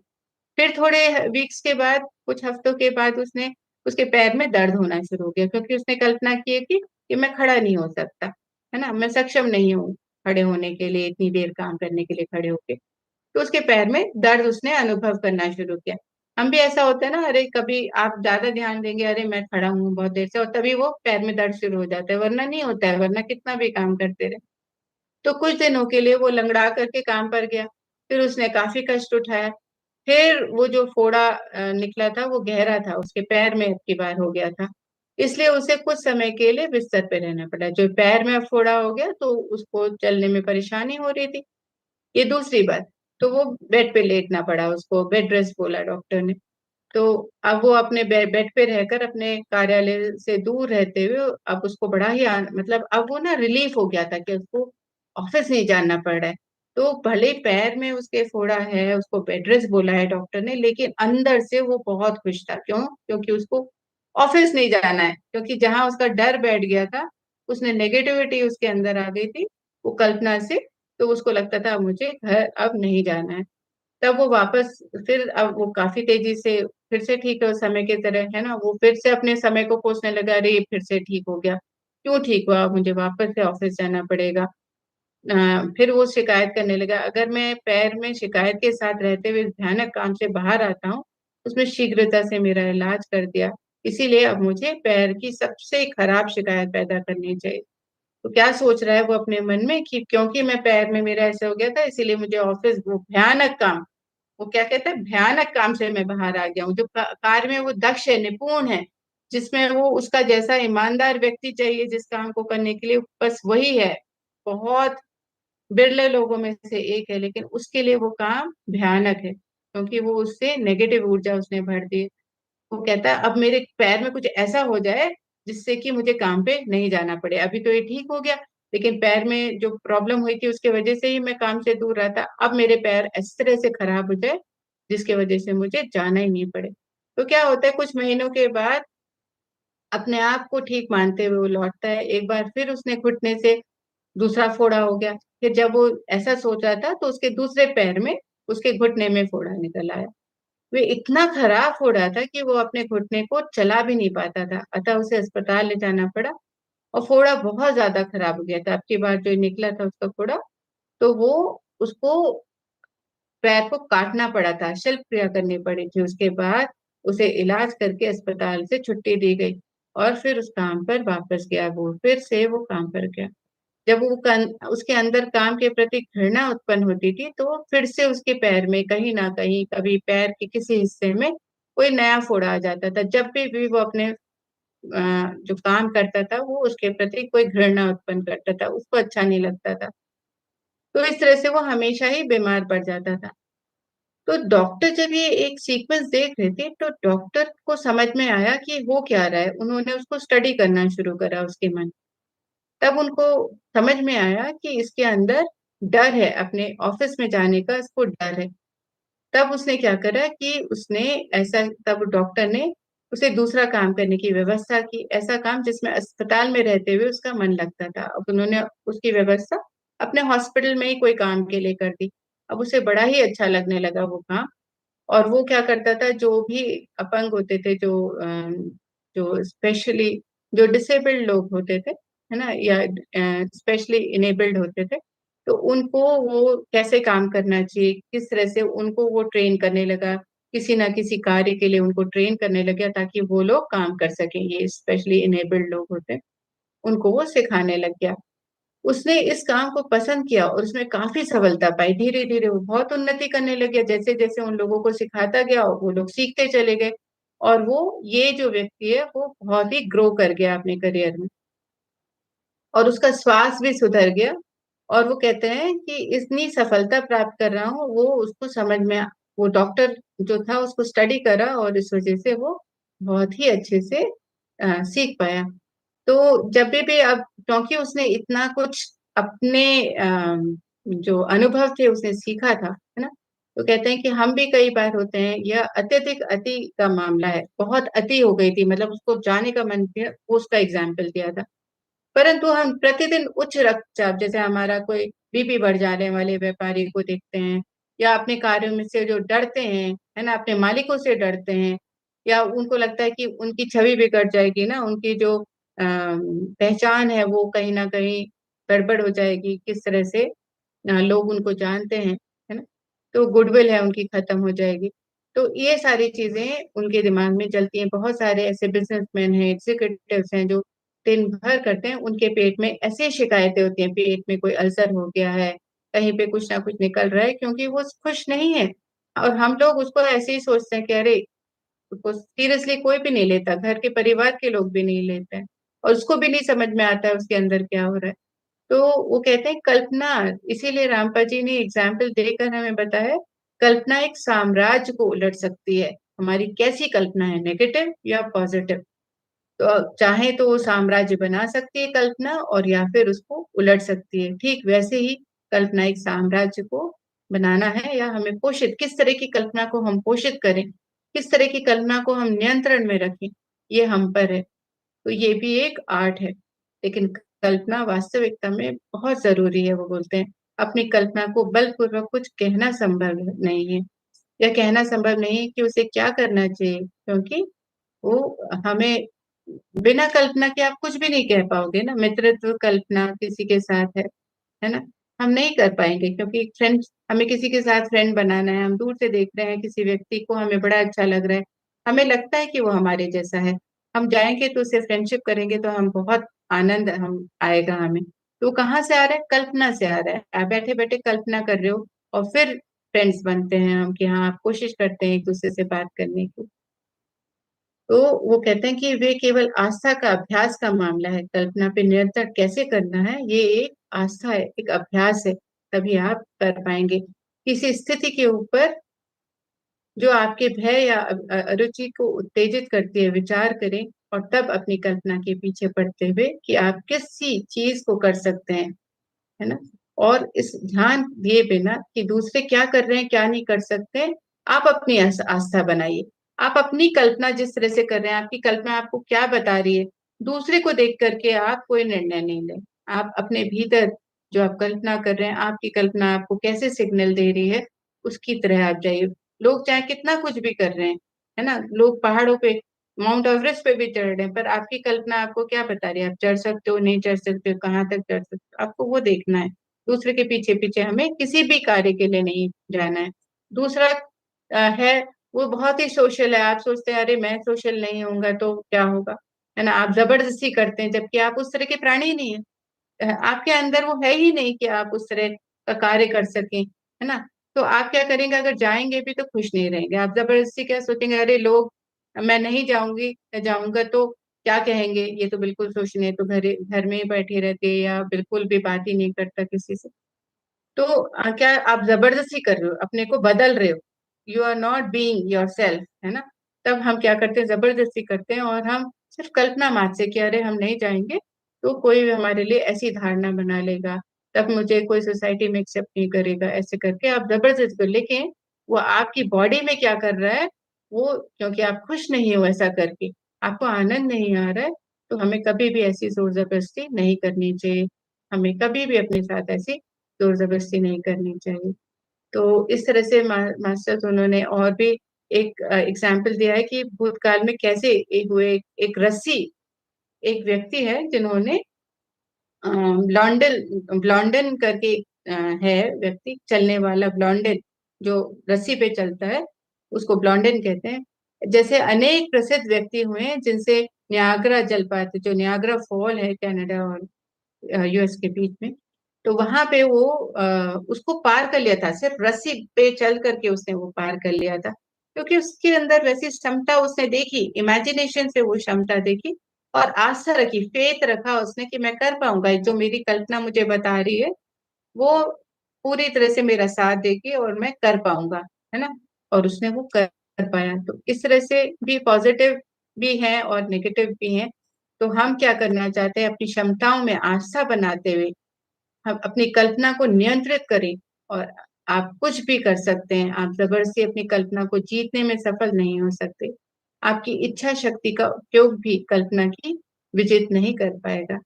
फिर थोड़े वीक्स के बाद, कुछ हफ्तों के बाद, उसने उसके पैर में दर्द होना शुरू हो गया, क्योंकि उसने कल्पना की है कि मैं खड़ा नहीं हो सकता, है ना, मैं सक्षम नहीं हूँ खड़े होने के लिए, इतनी देर काम करने के लिए खड़े होके। तो उसके पैर में दर्द उसने अनुभव करना शुरू किया। हम भी ऐसा होता है ना, अरे कभी आप ज्यादा ध्यान देंगे, अरे मैं खड़ा हूँ बहुत देर से, और तभी वो पैर में दर्द शुरू हो जाता है, वरना नहीं होता है, वरना कितना भी काम करते रहे। तो कुछ दिनों के लिए वो लंगड़ा करके काम पर गया। फिर उसने काफी कष्ट उठाया। फिर वो जो फोड़ा निकला था वो गहरा था, उसके पैर में अब की बार हो गया था। इसलिए उसे कुछ समय के लिए बिस्तर पे रहना पड़ा। जो पैर में अब फोड़ा हो गया तो उसको चलने में परेशानी हो रही थी, ये दूसरी बात। तो वो बेड पे लेटना पड़ा उसको, बेड रेस्ट बोला डॉक्टर ने। तो अब वो अपने बेड पे रहकर अपने कार्यालय से दूर रहते हुए, अब उसको बड़ा ही मतलब अब वो ना रिलीफ हो गया था कि उसको ऑफिस नहीं जाना पड़ रहा है। तो भले पैर में उसके फोड़ा है, उसको बेड रेस्ट बोला है डॉक्टर ने, लेकिन अंदर से वो बहुत खुश था। क्यों? क्योंकि उसको ऑफिस नहीं जाना है, क्योंकि जहां उसका डर बैठ गया था, उसने नेगेटिविटी उसके अंदर आ गई थी वो कल्पना से। तो उसको लगता था अब मुझे घर अब नहीं जाना है। तब वो वापस, फिर अब वो काफी तेजी से फिर से ठीक है समय की तरह, है ना, वो फिर से अपने समय को कोसने लगा, अरे ये फिर से ठीक हो गया, क्यों ठीक हुआ, मुझे वापस से ऑफिस जाना पड़ेगा। फिर वो शिकायत करने लगा। अगर मैं पैर में शिकायत के साथ रहते हुए इस भयानक काम से बाहर आता हूँ, उसमें शीघ्रता से मेरा इलाज कर दिया। इसीलिए अब मुझे पैर की सबसे खराब शिकायत पैदा करनी चाहिए। तो क्या सोच रहा है वो अपने मन में कि क्योंकि मैं पैर में मेरा ऐसा हो गया था, इसीलिए मुझे ऑफिस वो भयानक काम, वो क्या कहते हैं, भयानक काम से मैं बाहर आ गया हूँ। जो कार्य में वो दक्ष है, निपुण है, जिसमें वो उसका जैसा ईमानदार व्यक्ति चाहिए जिस काम को करने के लिए, बस वही है। बहुत बिरले लोगों में से एक है, लेकिन उसके लिए वो काम भयानक है, क्योंकि वो उससे नेगेटिव ऊर्जा उसने भर दी। वो कहता है अब मेरे पैर में कुछ ऐसा हो जाए जिससे कि मुझे काम पे नहीं जाना पड़े। अभी तो ये ठीक हो गया, लेकिन पैर में जो प्रॉब्लम हुई थी उसके वजह से ही मैं काम से दूर रहता। अब मेरे पैर इस तरह से खराब हो जाए जिसकी वजह से मुझे जाना ही नहीं पड़े। तो क्या होता है, कुछ महीनों के बाद अपने आप को ठीक मानते हुए वो लौटता है। एक बार फिर उसने घुटने से दूसरा फोड़ा हो गया। फिर जब वो ऐसा सोच रहा था तो उसके दूसरे पैर में, उसके घुटने में फोड़ा निकल आया। वे इतना खराब फोड़ा था कि वो अपने घुटने को चला भी नहीं पाता था, अतः उसे अस्पताल ले जाना पड़ा। और फोड़ा बहुत ज्यादा खराब हो गया था। अब की बार जो निकला था उसका फोड़ा, तो वो उसको पैर को काटना पड़ा था, शल्य क्रिया करनी पड़ी थी। उसके बाद उसे इलाज करके अस्पताल से छुट्टी दी गई और फिर उस काम पर वापस गया। वो फिर से वो काम पर गया। जब वो उसके अंदर काम के प्रति घृणा उत्पन्न होती थी, तो फिर से उसके पैर में कहीं ना कहीं, कभी पैर के किसी हिस्से में कोई नया फोड़ा आ जाता था। जब भी वो अपने जो काम करता था, वो उसके प्रति कोई घृणा उत्पन्न करता था, उसको अच्छा नहीं लगता था। तो इस तरह से वो हमेशा ही बीमार पड़ जाता था। तो डॉक्टर जब ये एक सीक्वेंस देख रहे थे, तो डॉक्टर को समझ में आया कि हो क्या रहा है। उन्होंने उसको स्टडी करना शुरू करा, उसके मन। तब उनको समझ में आया कि इसके अंदर डर है, अपने ऑफिस में जाने का इसको डर है। तब उसने क्या करा कि उसने ऐसा, तब डॉक्टर ने उसे दूसरा काम करने की व्यवस्था की, ऐसा काम जिसमें अस्पताल में रहते हुए उसका मन लगता था। अब उन्होंने उसकी व्यवस्था अपने हॉस्पिटल में ही कोई काम के लिए कर दी। अब उसे बड़ा ही अच्छा लगने लगा वो काम। और वो क्या करता था, जो भी अपंग होते थे, जो स्पेशली जो डिसेबल्ड लोग होते थे, है ना, या स्पेशली इनेबल्ड होते थे, तो उनको वो कैसे काम करना चाहिए, किस तरह से उनको वो ट्रेन करने लगा। किसी ना किसी कार्य के लिए उनको ट्रेन करने लगा ताकि वो लोग काम कर सकें। ये स्पेशली इनेबल्ड लोग होते हैं, उनको वो सिखाने लग गया। उसने इस काम को पसंद किया और उसमें काफी सफलता पाई। धीरे धीरे वो बहुत उन्नति करने लगे। जैसे जैसे उन लोगों को सिखाता गया, वो लोग सीखते चले गए। और वो, ये जो व्यक्ति है, वो बहुत ही ग्रो कर गया अपने करियर में, और उसका श्वास भी सुधर गया। और वो कहते हैं कि इतनी सफलता प्राप्त कर रहा हूँ, वो उसको समझ में वो डॉक्टर जो था उसको स्टडी करा, और इस वजह से वो बहुत ही अच्छे से सीख पाया। तो जब भी अब, क्योंकि उसने इतना कुछ अपने जो अनुभव थे उसने सीखा था, है ना। तो कहते हैं कि हम भी कई बार होते हैं, यह अत्यधिक अति का मामला है, बहुत अति हो गई थी, मतलब उसको जाने का मन किया, वो उसका एग्जाम्पल दिया था। परंतु हम प्रतिदिन उच्च रक्तचाप, जैसे हमारा कोई बीपी बढ़ जाने वाले व्यापारी को देखते हैं, या अपने कार्यों में से जो डरते हैं, है ना, अपने मालिकों से डरते हैं, या उनको लगता है कि उनकी छवि बिगड़ जाएगी ना, उनकी जो पहचान है वो कहीं ना कहीं गड़बड़ हो जाएगी, किस तरह से लोग उनको जानते हैं, है ना, तो गुडविल है उनकी खत्म हो जाएगी। तो ये सारी चीजें उनके दिमाग में चलती हैं। बहुत सारे ऐसे बिजनेसमैन हैं, एग्जीक्यूटिव्स हैं, जो दिन भर करते हैं, उनके पेट में ऐसी शिकायतें होती हैं, पेट में कोई अल्सर हो गया है, कहीं पे कुछ ना कुछ निकल रहा है, क्योंकि वो खुश नहीं है। और हम लोग उसको ऐसे ही सोचते हैं कि अरे, उसको सीरियसली कोई भी नहीं लेता, घर के परिवार के लोग भी नहीं लेते हैं, और उसको भी नहीं समझ में आता है उसके अंदर क्या हो रहा है। तो वो कहते हैं कल्पना, इसीलिए रामपा जी ने एग्जाम्पल देकर हमें बताया, कल्पना एक साम्राज्य को उलट सकती है। हमारी कैसी कल्पना है, नेगेटिव या पॉजिटिव। तो चाहे तो वो साम्राज्य बना सकती है कल्पना, और या फिर उसको उलट सकती है। ठीक वैसे ही कल्पना एक साम्राज्य को बनाना है, या हमें पोषित, किस तरह की कल्पना को हम पोषित करें, किस तरह की कल्पना को हम नियंत्रण में रखें, ये हम पर है। तो ये भी एक आर्ट है। लेकिन कल्पना वास्तविकता में बहुत जरूरी है। वो बोलते हैं अपनी कल्पना को बलपूर्वक कुछ कहना संभव नहीं है, या कहना संभव नहीं है कि उसे क्या करना चाहिए, क्योंकि वो हमें, बिना कल्पना के आप कुछ भी नहीं कह पाओगे ना। मित्रत्व कल्पना किसी के साथ है ना। हम नहीं कर पाएंगे, क्योंकि फ्रेंड, हमें किसी के साथ फ्रेंड बनाना है, हम दूर से देख रहे हैं किसी व्यक्ति को, हमें बड़ा अच्छा लग रहा है, हमें लगता है कि वो हमारे जैसा है, हम जाएंगे तो उससे फ्रेंडशिप करेंगे, तो हम बहुत आनंद हम आएगा हमें। तो कहाँ से आ रहा है? कल्पना से आ रहा है। आप बैठे बैठे कल्पना कर रहे हो और फिर फ्रेंड्स बनते हैं हम, कि हाँ, आप कोशिश करते हैं एक दूसरे से बात करने की। तो वो कहते हैं कि वे केवल आस्था का अभ्यास का मामला है, कल्पना पे निरंतर कैसे करना है ये एक आस्था है, एक अभ्यास है, तभी आप कर पाएंगे। किसी स्थिति के ऊपर जो आपके भय या अरुचि को उत्तेजित करती है, विचार करें और तब अपनी कल्पना के पीछे पड़ते हुए कि आप किसी चीज को कर सकते हैं, है ना। और इस ध्यान दिए बिना कि दूसरे क्या कर रहे हैं क्या नहीं कर सकते, आप अपनी आस्था बनाइए। आप अपनी कल्पना जिस तरह से कर रहे हैं, आपकी कल्पना आपको क्या बता रही है, दूसरे को देख करके आप कोई निर्णय नहीं लें। आप अपने भीतर जो आप कल्पना कर रहे हैं, आपकी कल्पना आपको कैसे सिग्नल दे रही है, उसकी तरह आप जाइए। लोग चाहे कितना कुछ भी कर रहे हैं, है ना, लोग पहाड़ों पे, माउंट एवरेस्ट पे भी चढ़ रहे हैं, पर आपकी कल्पना आपको क्या बता रही है, आप चढ़ सकते हो नहीं चढ़ सकते हो, कहाँ तक चढ़ सकते हो, आपको वो देखना है। दूसरे के पीछे पीछे हमें किसी भी कार्य के लिए नहीं जाना है। दूसरा है, वो बहुत ही सोशल है, आप सोचते हैं अरे मैं सोशल नहीं होऊंगा तो क्या होगा, है ना, आप जबरदस्ती करते हैं, जबकि आप उस तरह के प्राणी नहीं है। आपके अंदर वो है ही नहीं कि आप उस तरह का कार्य कर सकें, है ना। तो आप क्या करेंगे, अगर जाएंगे भी तो खुश नहीं रहेंगे, आप जबरदस्ती क्या सोचेंगे, अरे लोग, मैं नहीं जाऊंगी या जाऊंगा तो क्या कहेंगे, ये तो बिल्कुल सोचने, तो घर घर में ही बैठे रहते या बिल्कुल भी बात ही नहीं करता किसी से। तो क्या आप जबरदस्ती कर रहे हो, अपने को बदल रहे हो, you are not being yourself, है ना। तब हम क्या करते हैं, जबरदस्ती करते हैं, और हम सिर्फ कल्पना मात्र से कि अरे हम नहीं जाएंगे तो कोई भी हमारे लिए ऐसी धारणा बना लेगा, तब मुझे कोई सोसाइटी में एक्सेप्ट नहीं करेगा, ऐसे करके आप जबरदस्ती कर, लेकिन वो आपकी बॉडी में क्या कर रहा है, वो क्योंकि आप खुश नहीं हो ऐसा करके, आपको आनंद नहीं आ रहा है, तो हमें कभी भी ऐसी जोर जबरदस्ती नहीं करनी चाहिए। हमें कभी भी अपने साथ ऐसी जोर जबरदस्ती नहीं करनी चाहिए। तो इस तरह से मास्टर्स उन्होंने और भी एक एग्जाम्पल दिया है कि भूतकाल में कैसे हुए। एक रस्सी, एक व्यक्ति है जिन्होंने ब्लॉन्डन ब्लॉन्डन करके है व्यक्ति, चलने वाला ब्लॉन्डन, जो रस्सी पे चलता है, उसको ब्लॉन्डन कहते हैं। जैसे अनेक प्रसिद्ध व्यक्ति हुए हैं जिनसे नियाग्रा जलपात, जो नियाग्रा फॉल है कनाडा और यूएस के बीच में, तो वहां पे वो उसको पार कर लिया था, सिर्फ रस्सी पे चल करके उसने वो पार कर लिया था, क्योंकि उसके अंदर वैसी क्षमता उसने देखी, इमेजिनेशन से वो क्षमता देखी, और आस्था रखी, फेथ रखा उसने कि मैं कर पाऊंगा, जो मेरी कल्पना मुझे बता रही है वो पूरी तरह से मेरा साथ देगी और मैं कर पाऊंगा, है ना। और उसने वो कर पाया। तो इस तरह से भी पॉजिटिव भी है और नेगेटिव भी है। तो हम क्या करना चाहते हैं, अपनी क्षमताओं में आस्था बनाते हुए हम अपनी कल्पना को नियंत्रित करें, और आप कुछ भी कर सकते हैं, आप जबरदस्ती अपनी कल्पना को जीतने में सफल नहीं हो सकते। आपकी इच्छा शक्ति का उपयोग भी कल्पना की विजित नहीं कर पाएगा,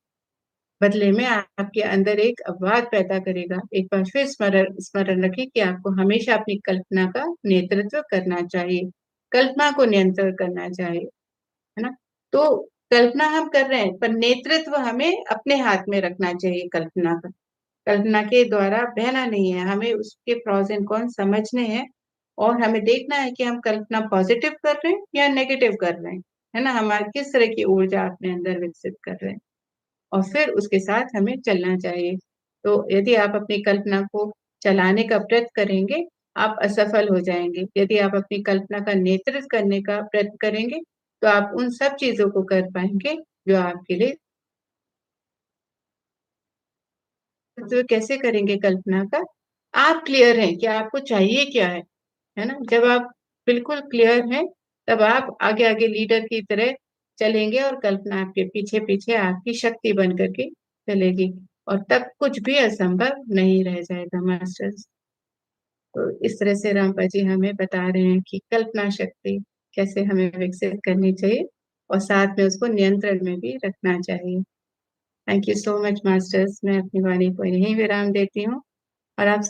बदले में आपके अंदर एक अपवाद पैदा करेगा। एक बार फिर स्मरण स्मरण रखें कि आपको हमेशा अपनी कल्पना का नेतृत्व करना चाहिए, कल्पना को नियंत्रण करना चाहिए, है ना। तो कल्पना हम कर रहे हैं, पर नेतृत्व हमें अपने हाथ में रखना चाहिए कल्पना का। कल्पना के द्वारा बहना नहीं है, हमें उसके प्रोज एंड कॉन समझने हैं, और हमें देखना है कि हम कल्पना पॉजिटिव कर रहे हैं या नेगेटिव कर रहे हैं, है ना, हमारे किस तरह की ऊर्जा अपने अंदर विकसित कर रहे हैं, और फिर उसके साथ हमें चलना चाहिए। तो यदि आप अपनी कल्पना को चलाने का प्रयत्न करेंगे, आप असफल हो जाएंगे। यदि आप अपनी कल्पना का नेतृत्व करने का प्रयत्न करेंगे, तो आप उन सब चीजों को कर पाएंगे जो आपके लिए। तो कैसे करेंगे कल्पना का? आप क्लियर हैं कि आपको चाहिए क्या है ना। जब आप बिल्कुल क्लियर हैं, तब आप आगे आगे लीडर की तरह चलेंगे, और कल्पना आपके पीछे पीछे आपकी शक्ति बन करके चलेगी, और तब कुछ भी असंभव नहीं रह जाएगा मास्टर्स। तो इस तरह से रामपा जी हमें बता रहे हैं कि कल्पना शक्ति कैसे हमें विकसित करनी चाहिए, और साथ में उसको नियंत्रण में भी रखना चाहिए। Thank you so much masters, मैं अपनी वाणी को यहीं विराम देती हूँ, और आप